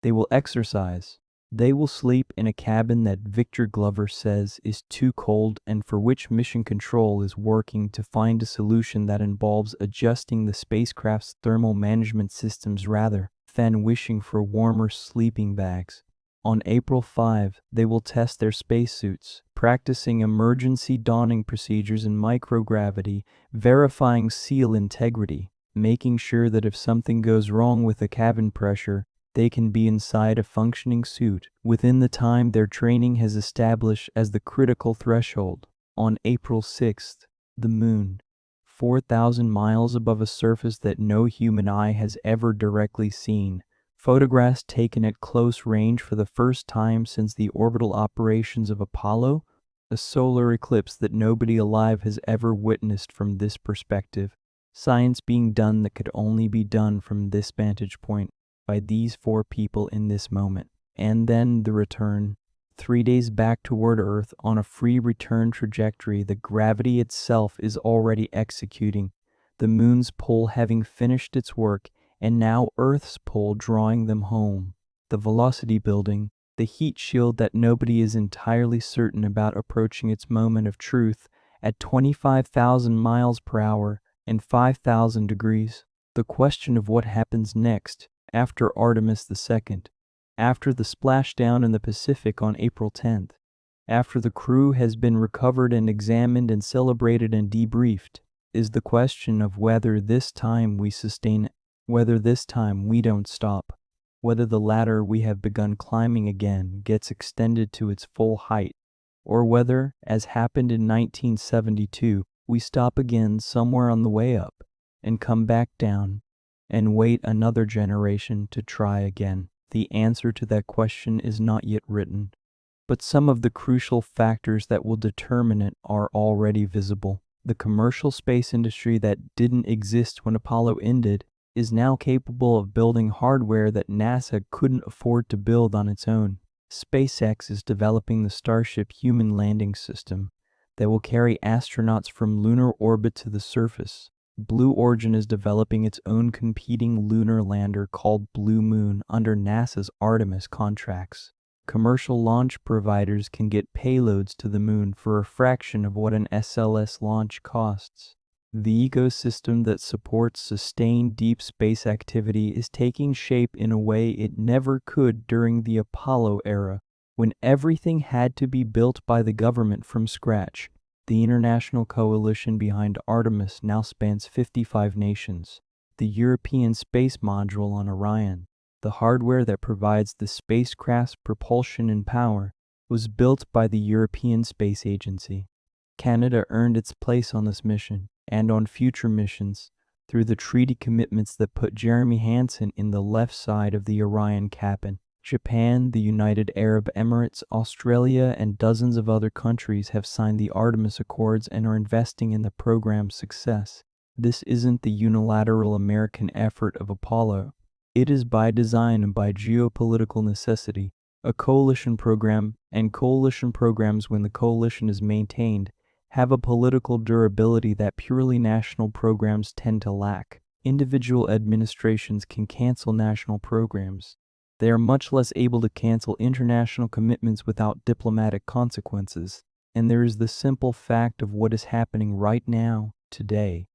They will exercise. They will sleep in a cabin that Victor Glover says is too cold and for which Mission Control is working to find a solution that involves adjusting the spacecraft's thermal management systems rather than wishing for warmer sleeping bags. On April 5, they will test their spacesuits, practicing emergency donning procedures in microgravity, verifying seal integrity, making sure that if something goes wrong with the cabin pressure, they can be inside a functioning suit within the time their training has established as the critical threshold. On April 6th, the Moon, 4,000 miles above a surface that no human eye has ever directly seen, photographs taken at close range for the first time since the orbital operations of Apollo, a solar eclipse that nobody alive has ever witnessed from this perspective, science being done that could only be done from this vantage point by these four people in this moment. And then the return, 3 days back toward Earth on a free return trajectory that gravity itself is already executing, the Moon's pull having finished its work, and now Earth's pull drawing them home. The velocity building, the heat shield that nobody is entirely certain about approaching its moment of truth at 25,000 miles per hour and 5,000 degrees. The question of what happens next, after Artemis II, after the splashdown in the Pacific on April 10th, after the crew has been recovered and examined and celebrated and debriefed, is the question of whether this time we sustain it, whether this time we don't stop, whether the ladder we have begun climbing again gets extended to its full height, or whether, as happened in 1972, we stop again somewhere on the way up and come back down and wait another generation to try again. The answer to that question is not yet written, but some of the crucial factors that will determine it are already visible. The commercial space industry that didn't exist when Apollo ended is now capable of building hardware that NASA couldn't afford to build on its own. SpaceX is developing the Starship human landing system that will carry astronauts from lunar orbit to the surface. Blue Origin is developing its own competing lunar lander called Blue Moon under NASA's Artemis contracts. Commercial launch providers can get payloads to the moon for a fraction of what an SLS launch costs. The ecosystem that supports sustained deep space activity is taking shape in a way it never could during the Apollo era, when everything had to be built by the government from scratch. The international coalition behind Artemis now spans 55 nations. The European space module on Orion, the hardware that provides the spacecraft's propulsion and power, was built by the European Space Agency. Canada earned its place on this mission and on future missions through the treaty commitments that put Jeremy Hansen in the left side of the Orion cabin. Japan, the United Arab Emirates, Australia, and dozens of other countries have signed the Artemis Accords and are investing in the program's success. This isn't the unilateral American effort of Apollo. It is by design and by geopolitical necessity. A coalition program, and coalition programs, when the coalition is maintained, have a political durability that purely national programs tend to lack. Individual administrations can cancel national programs. They are much less able to cancel international commitments without diplomatic consequences. And there is the simple fact of what is happening right now, today.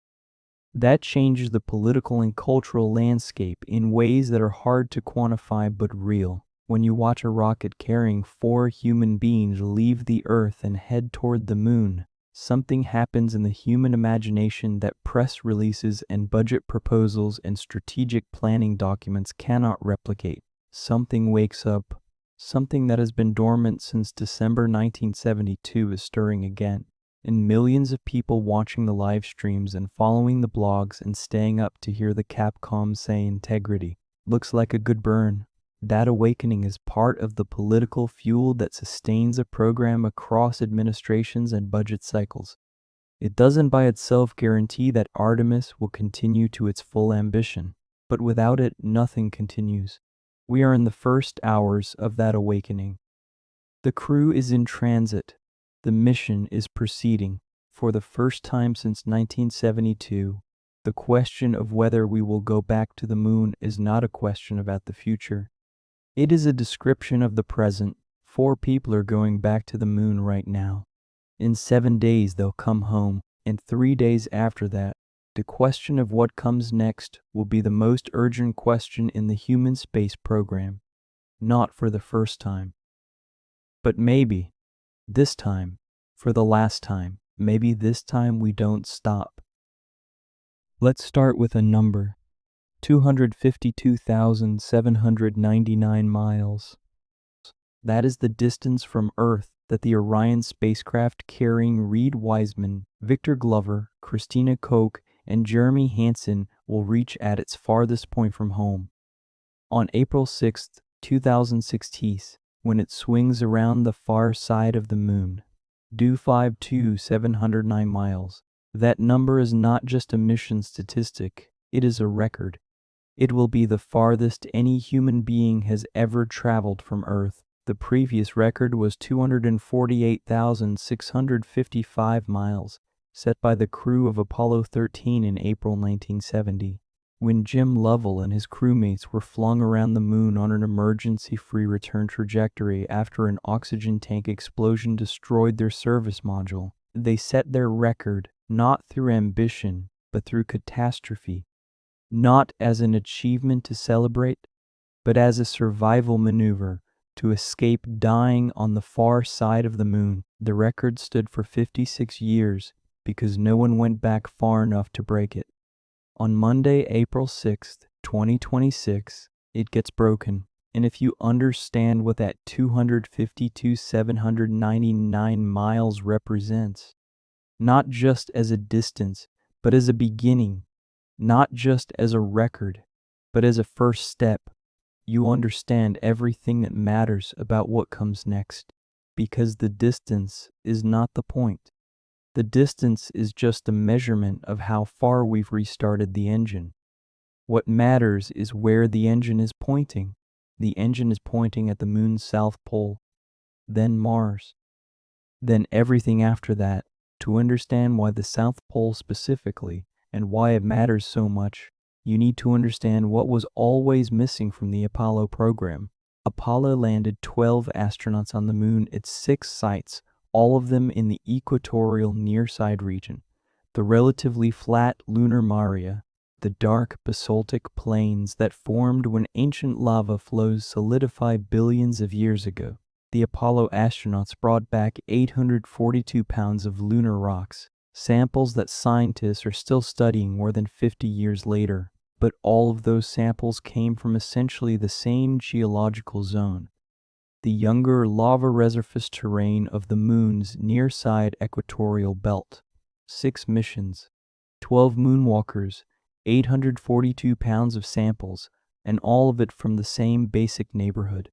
That changes the political and cultural landscape in ways that are hard to quantify but real. When you watch a rocket carrying 4 human beings leave the Earth and head toward the moon, something happens in the human imagination that press releases and budget proposals and strategic planning documents cannot replicate. Something wakes up. Something that has been dormant since December 1972 is stirring again. And millions of people watching the live streams and following the blogs and staying up to hear the Capcom say integrity. Looks like a good burn. That awakening is part of the political fuel that sustains a program across administrations and budget cycles. It doesn't by itself guarantee that Artemis will continue to its full ambition, but without it, nothing continues. We are in the first hours of that awakening. The crew is in transit. The mission is proceeding. For the first time since 1972, the question of whether we will go back to the moon is not a question about the future. It is a description of the present. 4 people are going back to the moon right now. In 7 days they'll come home, and 3 days after that, the question of what comes next will be the most urgent question in the human space program. Not for the first time. But maybe, this time, for the last time, maybe this time we don't stop. Let's start with a number. 252,799 miles. That is the distance from Earth that the Orion spacecraft carrying Reed Wiseman, Victor Glover, Christina Koch, and Jeremy Hansen will reach at its farthest point from home. On April 6, 2016, when it swings around the far side of the moon, 252,709 miles, that number is not just a mission statistic, it is a record. It will be the farthest any human being has ever traveled from Earth. The previous record was 248,655 miles, set by the crew of Apollo 13 in April 1970, when Jim Lovell and his crewmates were flung around the moon on an emergency-free return trajectory after an oxygen tank explosion destroyed their service module. They set their record not through ambition, but through catastrophe. Not as an achievement to celebrate, but as a survival maneuver to escape dying on the far side of the moon. The record stood for 56 years because no one went back far enough to break it. On Monday, April 6, 2026, it gets broken. And if you understand what that 252,799 miles represents, not just as a distance, but as a beginning, not just as a record, but as a first step, you understand everything that matters about what comes next. Because the distance is not the point. The distance is just a measurement of how far we've restarted the engine. What matters is where the engine is pointing. The engine is pointing at the moon's south pole, then Mars, then everything after that. To understand why the South Pole specifically, and why it matters so much, you need to understand what was always missing from the Apollo program. Apollo landed 12 astronauts on the moon at 6 sites, all of them in the equatorial near-side region, the relatively flat lunar maria, the dark basaltic plains that formed when ancient lava flows solidified billions of years ago. The Apollo astronauts brought back 842 pounds of lunar rocks, samples that scientists are still studying more than 50 years later. But all of those samples came from essentially the same geological zone, the younger lava resurface terrain of the moon's near-side equatorial belt. 6 missions, 12 moonwalkers, 842 pounds of samples, and all of it from the same basic neighborhood.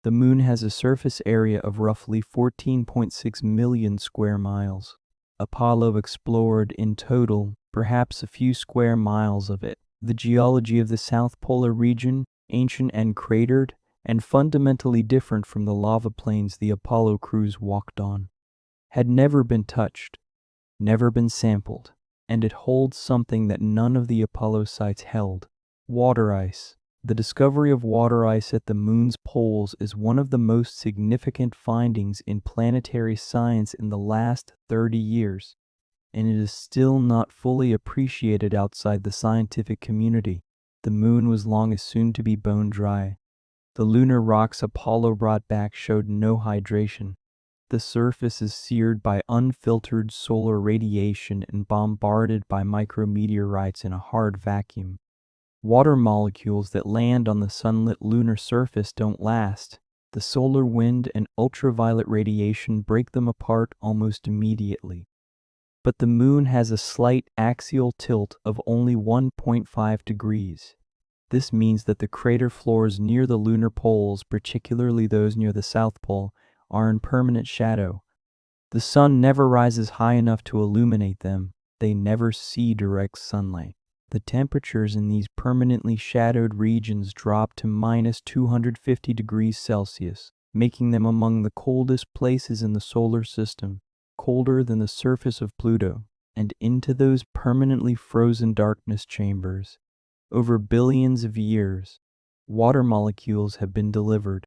The moon has a surface area of roughly 14.6 million square miles. Apollo explored in total perhaps a few square miles of it. The geology of the South Polar region, ancient and cratered, and fundamentally different from the lava plains the Apollo crews walked on, had never been touched, never been sampled, and it holds something that none of the Apollo sites held: water ice. The discovery of water ice at the moon's poles is one of the most significant findings in planetary science in the last 30 years, and it is still not fully appreciated outside the scientific community. The moon was long assumed to be bone dry. The lunar rocks Apollo brought back showed no hydration. The surface is seared by unfiltered solar radiation and bombarded by micrometeorites in a hard vacuum. Water molecules that land on the sunlit lunar surface don't last. The solar wind and ultraviolet radiation break them apart almost immediately. But the moon has a slight axial tilt of only 1.5 degrees. This means that the crater floors near the lunar poles, particularly those near the South Pole, are in permanent shadow. The sun never rises high enough to illuminate them. They never see direct sunlight. The temperatures in these permanently shadowed regions drop to minus 250 degrees Celsius, making them among the coldest places in the solar system, colder than the surface of Pluto. And into those permanently frozen darkness chambers, over billions of years, Water molecules have been delivered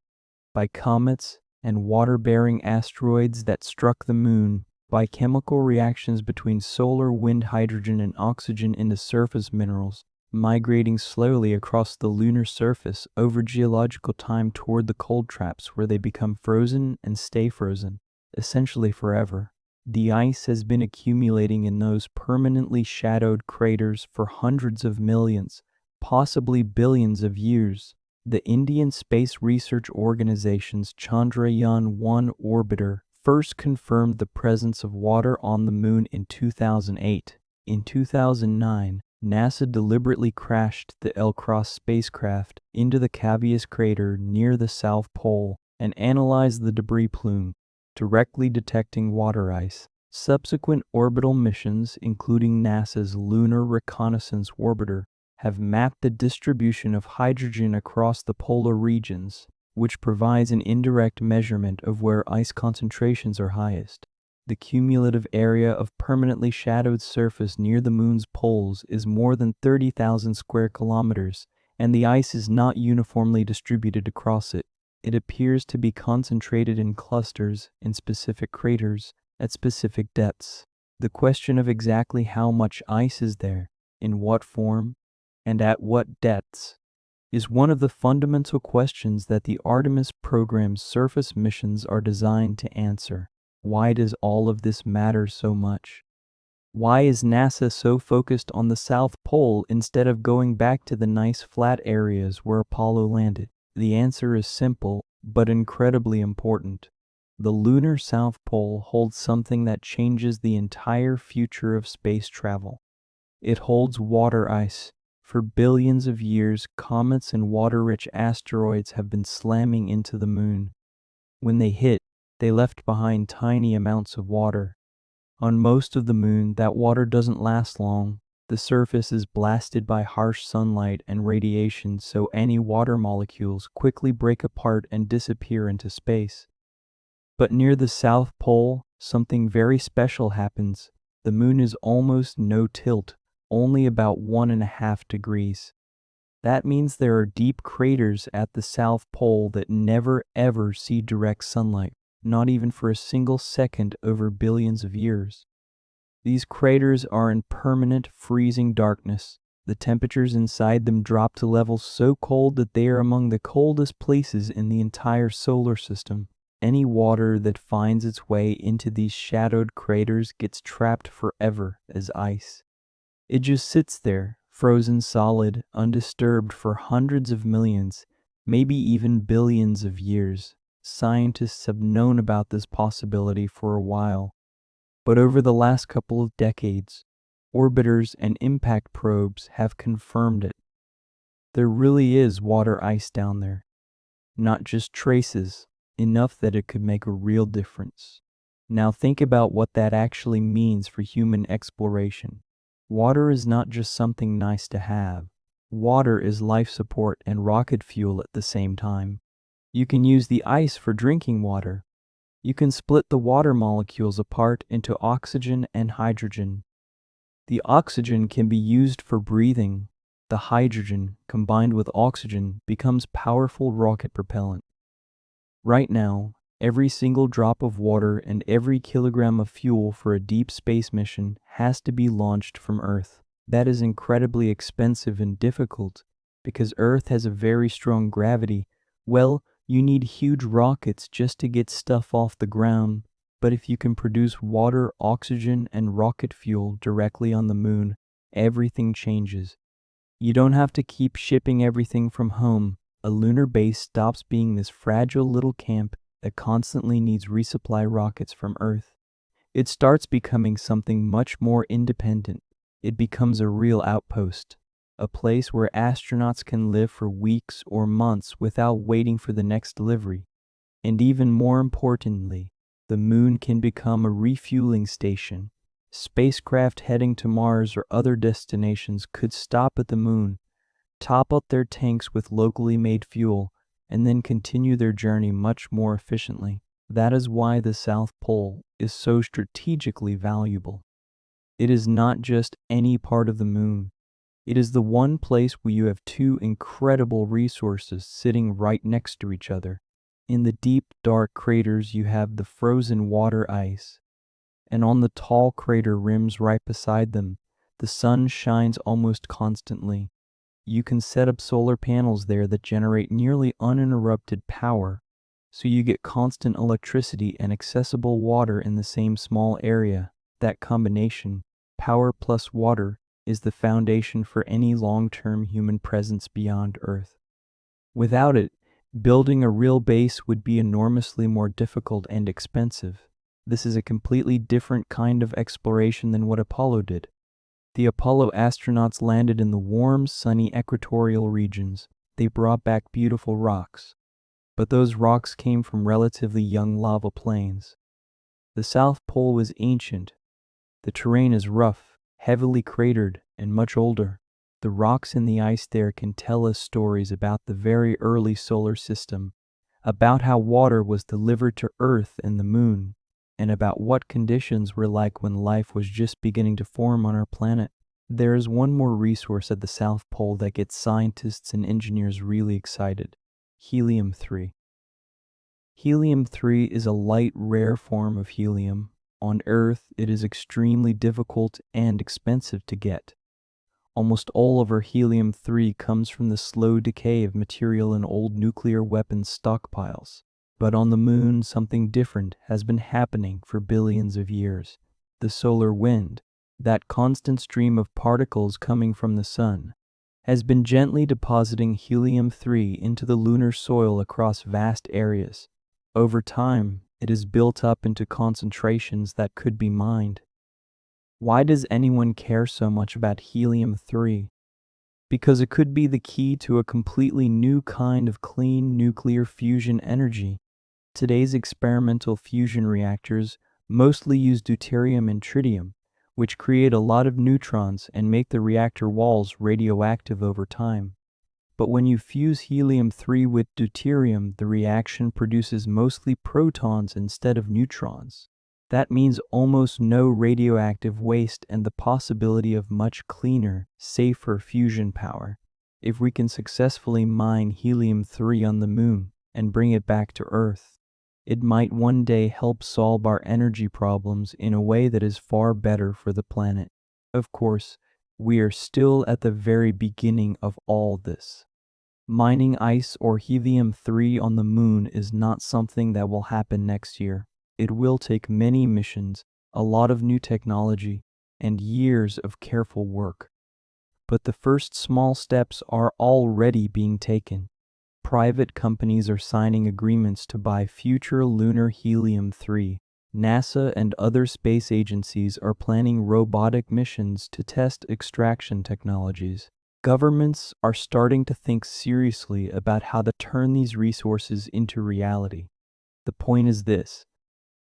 by comets and water-bearing asteroids that struck the moon, by chemical reactions between solar wind hydrogen and oxygen into surface minerals, migrating slowly across the lunar surface over geological time toward the cold traps where they become frozen and stay frozen, essentially forever. The ice has been accumulating in those permanently shadowed craters for hundreds of millions, possibly billions of years. The Indian Space Research Organization's Chandrayaan-1 orbiter first confirmed the presence of water on the moon in 2008. In 2009, NASA deliberately crashed the LCROSS spacecraft into the Cabeus crater near the South Pole and analyzed the debris plume, directly detecting water ice. Subsequent orbital missions, including NASA's Lunar Reconnaissance Orbiter, have mapped the distribution of hydrogen across the polar regions, which provides an indirect measurement of where ice concentrations are highest. The cumulative area of permanently shadowed surface near the moon's poles is more than 30,000 square kilometers, and the ice is not uniformly distributed across it. It appears to be concentrated in clusters in specific craters at specific depths. The question of exactly how much ice is there, in what form, and at what depths, is one of the fundamental questions that the Artemis program's surface missions are designed to answer. Why does all of this matter so much? Why is NASA so focused on the South Pole instead of going back to the nice flat areas where Apollo landed? The answer is simple, but incredibly important. The lunar South Pole holds something that changes the entire future of space travel. It holds water ice. For billions of years, comets and water-rich asteroids have been slamming into the moon. When they hit, they left behind tiny amounts of water. On most of the moon, that water doesn't last long. The surface is blasted by harsh sunlight and radiation, so any water molecules quickly break apart and disappear into space. But near the South Pole, something very special happens. The moon is almost no tilt, only about 1.5 degrees. That means there are deep craters at the South Pole that never ever see direct sunlight, not even for a single second over billions of years. These craters are in permanent freezing darkness. The temperatures inside them drop to levels so cold that they are among the coldest places in the entire solar system. Any water that finds its way into these shadowed craters gets trapped forever as ice. It just sits there, frozen solid, undisturbed for hundreds of millions, maybe even billions of years. Scientists have known about this possibility for a while, but over the last couple of decades, orbiters and impact probes have confirmed it. There really is water ice down there, not just traces, enough that it could make a real difference. Now think about what that actually means for human exploration. Water is not just something nice to have. Water is life support and rocket fuel at the same time. You can use the ice for drinking water. You can split the water molecules apart into oxygen and hydrogen. The oxygen can be used for breathing. The hydrogen, combined with oxygen, becomes powerful rocket propellant. Right now, every single drop of water and every kilogram of fuel for a deep space mission has to be launched from Earth. That is incredibly expensive and difficult because Earth has a very strong gravity. Well, you need huge rockets just to get stuff off the ground. But if you can produce water, oxygen, and rocket fuel directly on the moon, everything changes. You don't have to keep shipping everything from home. A lunar base stops being this fragile little camp that constantly needs resupply rockets from Earth. It starts becoming something much more independent. It becomes a real outpost, a place where astronauts can live for weeks or months without waiting for the next delivery. And even more importantly, the moon can become a refueling station. Spacecraft heading to Mars or other destinations could stop at the moon, top up their tanks with locally made fuel, and then continue their journey much more efficiently. That is why the South Pole is so strategically valuable. It is not just any part of the moon. It is the one place where you have two incredible resources sitting right next to each other. In the deep, dark craters, you have the frozen water ice, and on the tall crater rims right beside them, the sun shines almost constantly. You can set up solar panels there that generate nearly uninterrupted power, so you get constant electricity and accessible water in the same small area. That combination, power plus water, is the foundation for any long-term human presence beyond Earth. Without it, building a real base would be enormously more difficult and expensive. This is a completely different kind of exploration than what Apollo did. The Apollo astronauts landed in the warm, sunny equatorial regions. They brought back beautiful rocks, but those rocks came from relatively young lava plains. The South Pole was ancient. The terrain is rough, heavily cratered, and much older. The rocks in the ice there can tell us stories about the very early solar system, about how water was delivered to Earth and the Moon, and about what conditions were like when life was just beginning to form on our planet. There is one more resource at the South Pole that gets scientists and engineers really excited: helium-3. Helium-3 is a light, rare form of helium. On Earth, it is extremely difficult and expensive to get. Almost all of our helium-3 comes from the slow decay of material in old nuclear weapons stockpiles. But on the Moon, something different has been happening for billions of years. The solar wind, that constant stream of particles coming from the sun, has been gently depositing helium-3 into the lunar soil across vast areas. Over time, it is built up into concentrations that could be mined. Why does anyone care so much about helium-3? Because it could be the key to a completely new kind of clean nuclear fusion energy. Today's experimental fusion reactors mostly use deuterium and tritium, which create a lot of neutrons and make the reactor walls radioactive over time. But when you fuse helium-3 with deuterium, the reaction produces mostly protons instead of neutrons. That means almost no radioactive waste and the possibility of much cleaner, safer fusion power. If we can successfully mine helium-3 on the Moon and bring it back to Earth, it might one day help solve our energy problems in a way that is far better for the planet. Of course, we are still at the very beginning of all this. Mining ice or helium-3 on the Moon is not something that will happen next year. It will take many missions, a lot of new technology, and years of careful work. But the first small steps are already being taken. Private companies are signing agreements to buy future lunar helium-3. NASA and other space agencies are planning robotic missions to test extraction technologies. Governments are starting to think seriously about how to turn these resources into reality. The point is this: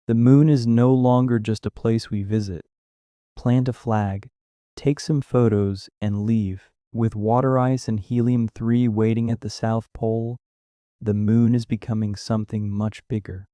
the Moon is no longer just a place we visit. Plant a flag, take some photos, and leave. With water ice and helium-3 waiting at the South Pole, the Moon is becoming something much bigger.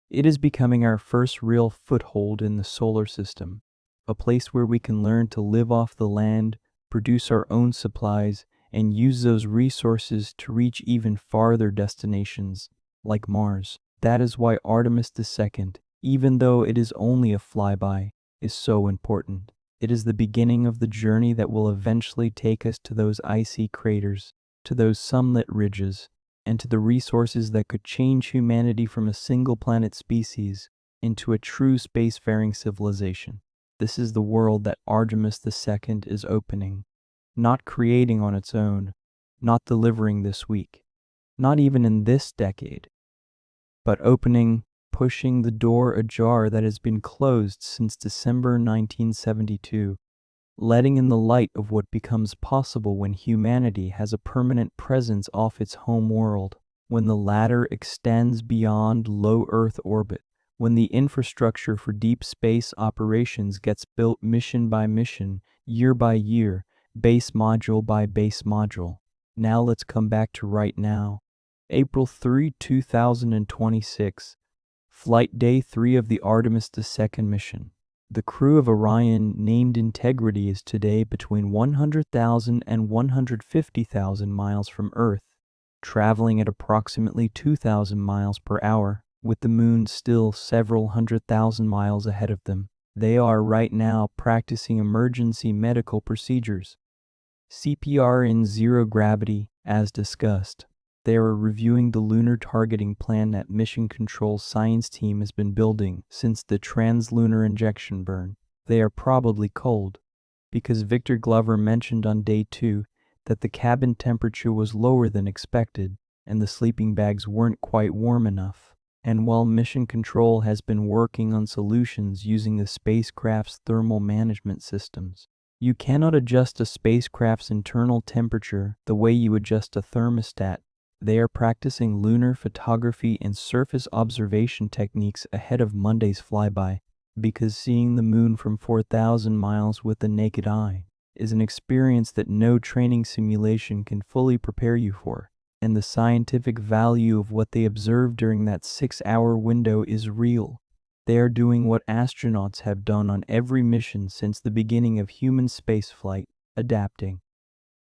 It is becoming our first real foothold in the solar system, a place where we can learn to live off the land, produce our own supplies, and use those resources to reach even farther destinations, like Mars. That is why Artemis II, even though it is only a flyby, is so important. It is the beginning of the journey that will eventually take us to those icy craters, to those sunlit ridges, and to the resources that could change humanity from a single-planet species into a true spacefaring civilization. This is the world that Artemis II is opening, not creating on its own, not delivering this week, not even in this decade, but opening, pushing the door ajar that has been closed since December 1972, letting in the light of what becomes possible when humanity has a permanent presence off its home world, when the latter extends beyond low Earth orbit, when the infrastructure for deep space operations gets built mission by mission, year by year, base module by base module. Now let's come back to right now. April 3, 2026, Flight Day 3 of the Artemis II mission. The crew of Orion, named Integrity, is today between 100,000 and 150,000 miles from Earth, traveling at approximately 2,000 miles per hour, with the moon still several 100,000 miles ahead of them. They are right now practicing emergency medical procedures. CPR in zero gravity, as discussed. They are reviewing the lunar targeting plan that Mission Control's science team has been building since the translunar injection burn. They are probably cold, because Victor Glover mentioned on day 2 that the cabin temperature was lower than expected, and the sleeping bags weren't quite warm enough. And while Mission Control has been working on solutions using the spacecraft's thermal management systems, you cannot adjust a spacecraft's internal temperature the way you adjust a thermostat. They are practicing lunar photography and surface observation techniques ahead of Monday's flyby, because seeing the moon from 4,000 miles with the naked eye is an experience that no training simulation can fully prepare you for, and the scientific value of what they observed during that 6-hour window is real. They are doing what astronauts have done on every mission since the beginning of human spaceflight: adapting,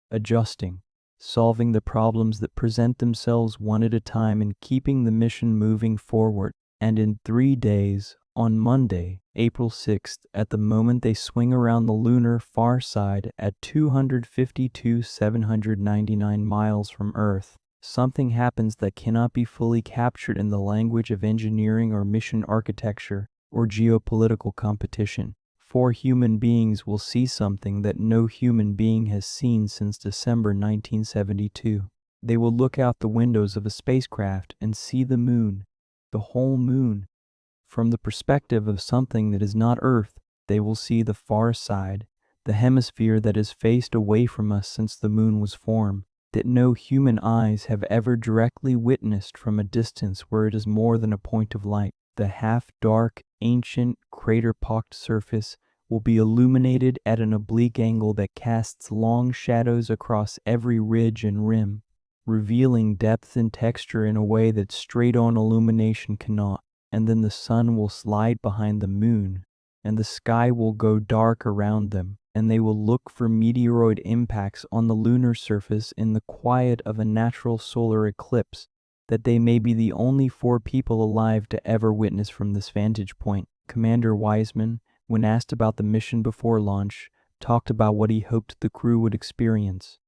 adjusting, solving the problems that present themselves one at a time and keeping the mission moving forward. And in 3 days, on Monday, April 6th, at the moment they swing around the lunar far side at 252,799 miles from Earth, something happens that cannot be fully captured in the language of engineering or mission architecture or geopolitical competition. 4 human beings will see something that no human being has seen since December 1972. They will look out the windows of a spacecraft and see the moon, the whole moon. From the perspective of something that is not Earth, they will see the far side, the hemisphere that is faced away from us since the moon was formed, that no human eyes have ever directly witnessed from a distance where it is more than a point of light. The half-dark, ancient, crater-pocked surface will be illuminated at an oblique angle that casts long shadows across every ridge and rim, revealing depth and texture in a way that straight-on illumination cannot. And then the sun will slide behind the moon, and the sky will go dark around them, and they will look for meteoroid impacts on the lunar surface in the quiet of a natural solar eclipse that they may be the only 4 people alive to ever witness from this vantage point. Commander Wiseman, when asked about the mission before launch, talked about what he hoped the crew would experience.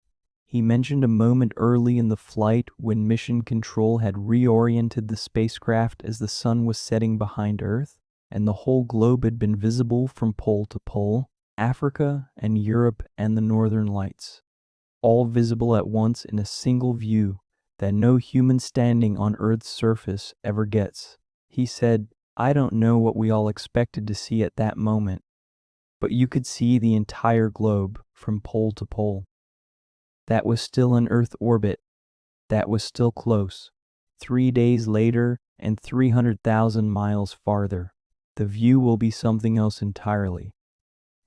He mentioned a moment early in the flight when Mission Control had reoriented the spacecraft as the sun was setting behind Earth, and the whole globe had been visible from pole to pole, Africa and Europe and the Northern Lights, all visible at once in a single view that no human standing on Earth's surface ever gets. He said, "I don't know what we all expected to see at that moment, but you could see the entire globe from pole to pole. That was still in Earth orbit. That was still close. 3 days later and 300,000 miles farther, the view will be something else entirely.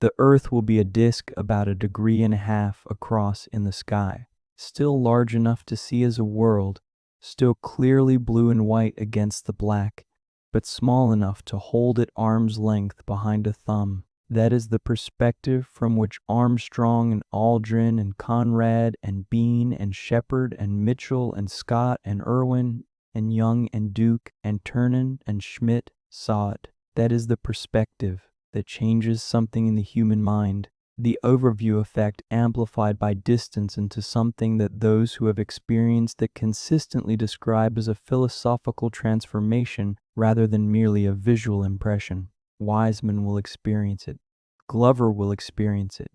The Earth will be a disk about 1.5 degrees across in the sky, still large enough to see as a world, still clearly blue and white against the black, but small enough to hold at arm's length behind a thumb. That is the perspective from which Armstrong and Aldrin and Conrad and Bean and Shepard and Mitchell and Scott and Irwin and Young and Duke and Ternan and Schmidt saw it. That is the perspective that changes something in the human mind, the overview effect amplified by distance into something that those who have experienced it consistently describe as a philosophical transformation rather than merely a visual impression. Wiseman will experience it. Glover will experience it.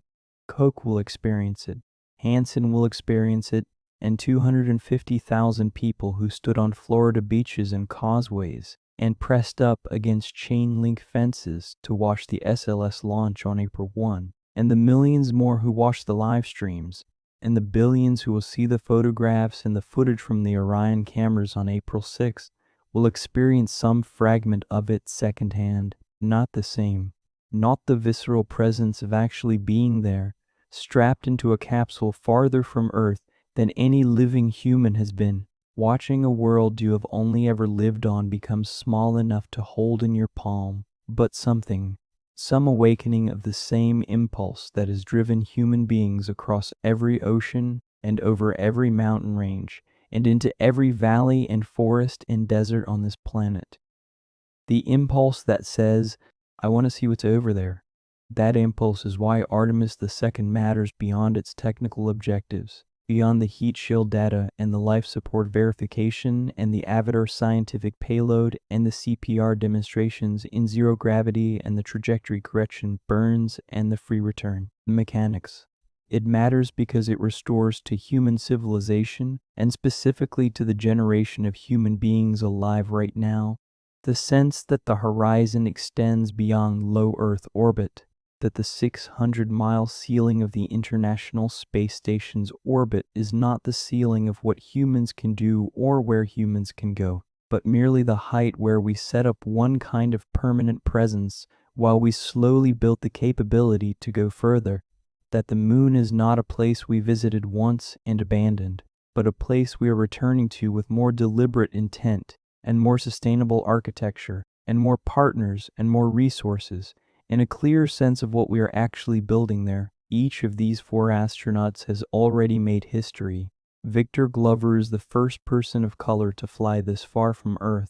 Koch will experience it. Hansen will experience it. And 250,000 people who stood on Florida beaches and causeways and pressed up against chain-link fences to watch the SLS launch on April 1. And the millions more who watched the live streams. And the billions who will see the photographs and the footage from the Orion cameras on April 6 will experience some fragment of it secondhand. Not the same, not the visceral presence of actually being there, strapped into a capsule farther from Earth than any living human has been. Watching a world you have only ever lived on become small enough to hold in your palm, but something some awakening of the same impulse that has driven human beings across every ocean and over every mountain range and into every valley and forest and desert on this planet. The impulse that says, I want to see what's over there. That impulse is why Artemis II matters beyond its technical objectives, beyond the heat shield data and the life support verification and the Avatar scientific payload and the CPR demonstrations in zero gravity and the trajectory correction burns and the free return mechanics. It matters because it restores to human civilization, and specifically to the generation of human beings alive right now, the sense that the horizon extends beyond low Earth orbit, that the 600-mile ceiling of the International Space Station's orbit is not the ceiling of what humans can do or where humans can go, but merely the height where we set up one kind of permanent presence while we slowly build the capability to go further, that the moon is not a place we visited once and abandoned, but a place we are returning to with more deliberate intent and more sustainable architecture and more partners and more resources, and a clear sense of what we are actually building there. Each of these 4 astronauts has already made history. Victor Glover is the first person of color to fly this far from Earth.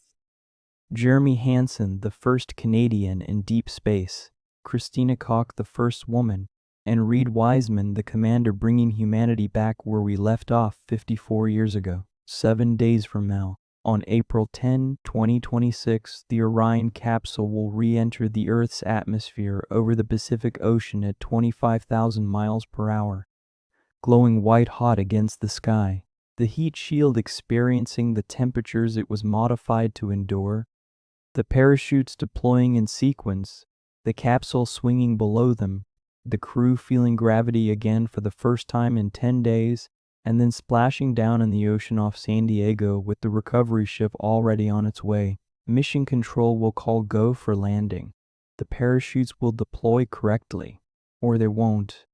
Jeremy Hansen, the first Canadian in deep space. Christina Koch, the first woman. And Reed Wiseman, the commander bringing humanity back where we left off 54 years ago. 7 days from now, on April 10, 2026, the Orion capsule will re-enter the Earth's atmosphere over the Pacific Ocean at 25,000 miles per hour, glowing white-hot against the sky, the heat shield experiencing the temperatures it was modified to endure, the parachutes deploying in sequence, the capsule swinging below them, the crew feeling gravity again for the first time in 10 days, and then splashing down in the ocean off San Diego with the recovery ship already on its way. Mission Control will call go for landing. The parachutes will deploy correctly, or they won't.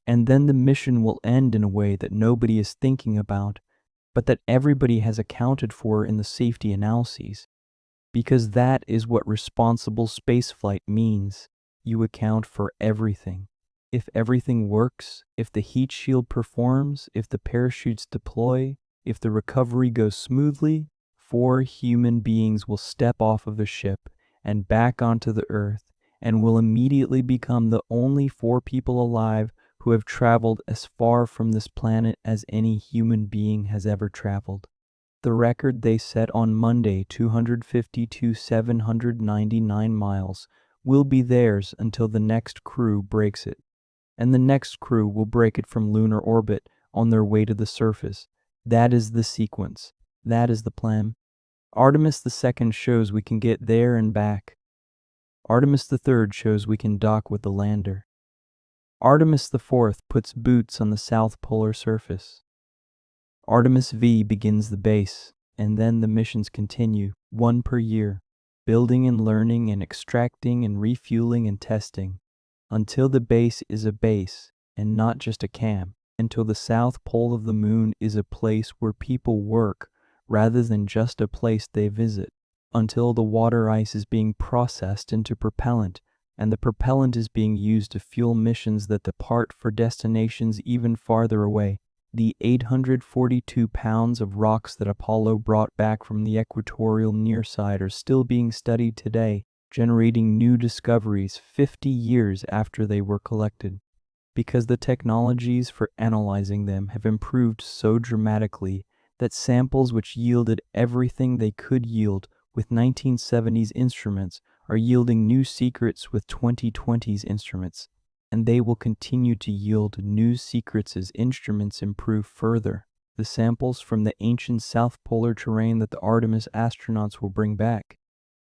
And then the mission will end in a way that nobody is thinking about, but that everybody has accounted for in the safety analyses. Because that is what responsible spaceflight means. You account for everything. If everything works, if the heat shield performs, if the parachutes deploy, if the recovery goes smoothly, 4 human beings will step off of the ship and back onto the Earth and will immediately become the only 4 people alive who have traveled as far from this planet as any human being has ever traveled. The record they set on Monday, 252,799 miles, will be theirs until the next crew breaks it. And the next crew will break it from lunar orbit on their way to the surface. That is the sequence. That is the plan. Artemis II shows we can get there and back. Artemis III shows we can dock with the lander. Artemis IV puts boots on the south polar surface. Artemis V begins the base, and then the missions continue, 1 per year, building and learning and extracting and refueling and testing, until the base is a base and not just a camp, until the south pole of the moon is a place where people work rather than just a place they visit, until the water ice is being processed into propellant, and the propellant is being used to fuel missions that depart for destinations even farther away. The 842 pounds of rocks that Apollo brought back from the equatorial near side are still being studied today, generating new discoveries 50 years after they were collected, because the technologies for analyzing them have improved so dramatically that samples which yielded everything they could yield with 1970s instruments are yielding new secrets with 2020's instruments, and they will continue to yield new secrets as instruments improve further. The samples from the ancient South Polar terrain that the Artemis astronauts will bring back,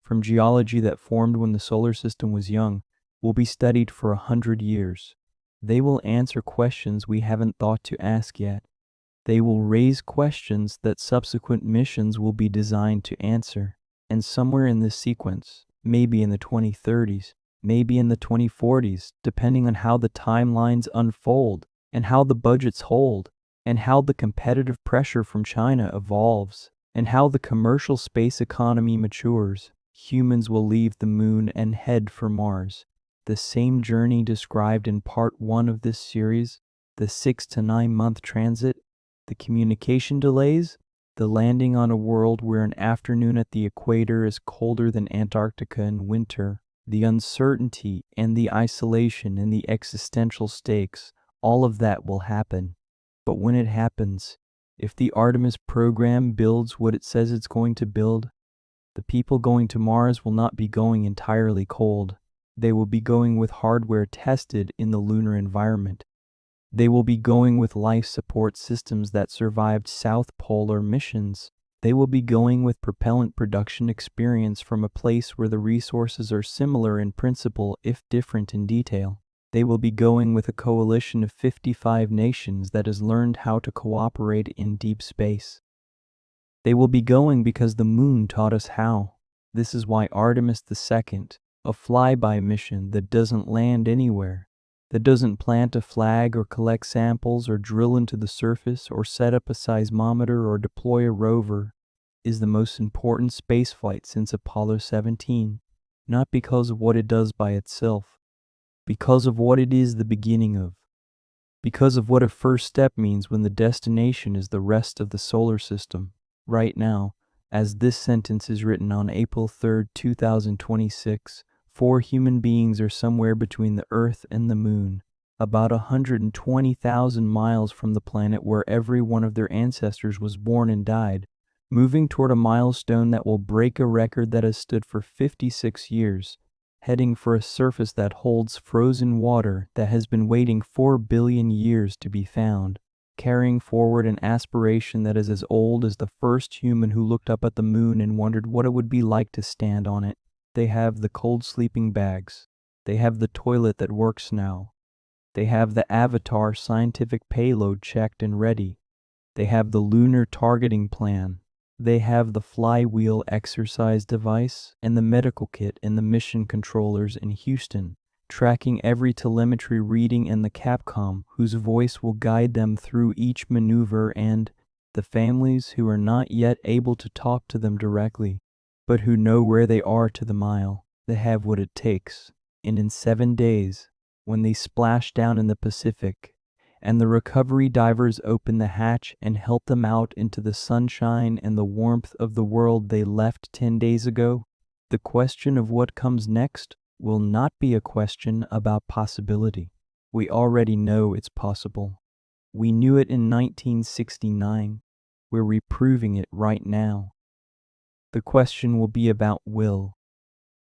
from geology that formed when the solar system was young, will be studied for 100 years. They will answer questions we haven't thought to ask yet. They will raise questions that subsequent missions will be designed to answer. And somewhere in this sequence, maybe in the 2030s, maybe in the 2040s, depending on how the timelines unfold and how the budgets hold and how the competitive pressure from China evolves and how the commercial space economy matures, humans will leave the moon and head for Mars. The same journey described in part 1 of this series, the 6 to 9 month transit, the communication delays, the landing on a world where an afternoon at the equator is colder than Antarctica in winter, the uncertainty and the isolation and the existential stakes, all of that will happen. But when it happens, if the Artemis program builds what it says it's going to build, the people going to Mars will not be going entirely cold. They will be going with hardware tested in the lunar environment. They will be going with life support systems that survived South Polar missions. They will be going with propellant production experience from a place where the resources are similar in principle if different in detail. They will be going with a coalition of 55 nations that has learned how to cooperate in deep space. They will be going because the moon taught us how. This is why Artemis II, a flyby mission that doesn't land anywhere, that doesn't plant a flag or collect samples or drill into the surface or set up a seismometer or deploy a rover, is the most important spaceflight since Apollo 17, not because of what it does by itself, because of what it is the beginning of, because of what a first step means when the destination is the rest of the solar system. Right now, as this sentence is written on April 3, 2026, 4 human beings are somewhere between the Earth and the Moon, about 120,000 miles from the planet where every one of their ancestors was born and died, moving toward a milestone that will break a record that has stood for 56 years, heading for a surface that holds frozen water that has been waiting 4 billion years to be found, carrying forward an aspiration that is as old as the first human who looked up at the moon and wondered what it would be like to stand on it. They have the cold sleeping bags. They have the toilet that works now. They have the Avatar scientific payload checked and ready. They have the lunar targeting plan. They have the flywheel exercise device and the medical kit and the mission controllers in Houston, tracking every telemetry reading and the Capcom whose voice will guide them through each maneuver, and the families who are not yet able to talk to them directly, but who know where they are to the mile. They have what it takes. And in 7 days, when they splash down in the Pacific, and the recovery divers open the hatch and help them out into the sunshine and the warmth of the world they left 10 days ago, the question of what comes next will not be a question about possibility. We already know it's possible. We knew it in 1969. We're reproving it right now. The question will be about will,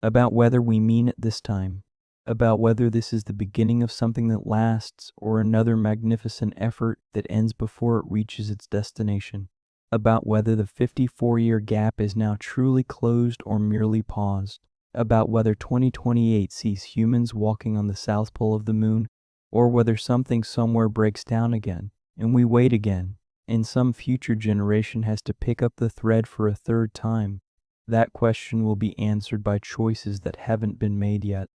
about whether we mean it this time, about whether this is the beginning of something that lasts or another magnificent effort that ends before it reaches its destination, about whether the 54-year gap is now truly closed or merely paused, about whether 2028 sees humans walking on the south pole of the moon, or whether something somewhere breaks down again, and we wait again, and some future generation has to pick up the thread for a third time. That question will be answered by choices that haven't been made yet,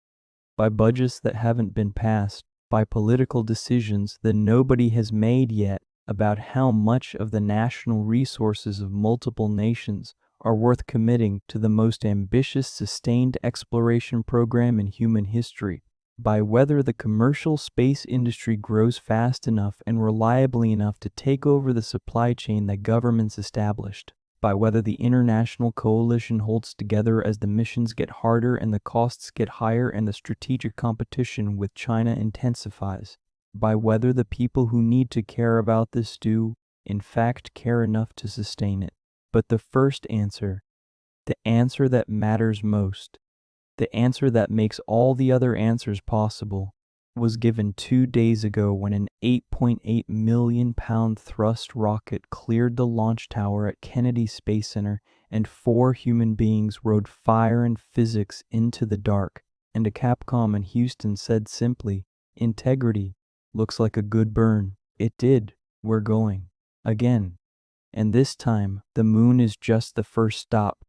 by budgets that haven't been passed, by political decisions that nobody has made yet about how much of the national resources of multiple nations are worth committing to the most ambitious sustained exploration program in human history, by whether the commercial space industry grows fast enough and reliably enough to take over the supply chain that governments established, by whether the international coalition holds together as the missions get harder and the costs get higher and the strategic competition with China intensifies, by whether the people who need to care about this do, in fact, care enough to sustain it. But the first answer, the answer that matters most, the answer that makes all the other answers possible, was given 2 days ago when an 8.8 million pound thrust rocket cleared the launch tower at Kennedy Space Center and 4 human beings rode fire and physics into the dark, and a Capcom in Houston said simply, "Integrity, looks like a good burn." It did. We're going. Again. And this time, the moon is just the first stop.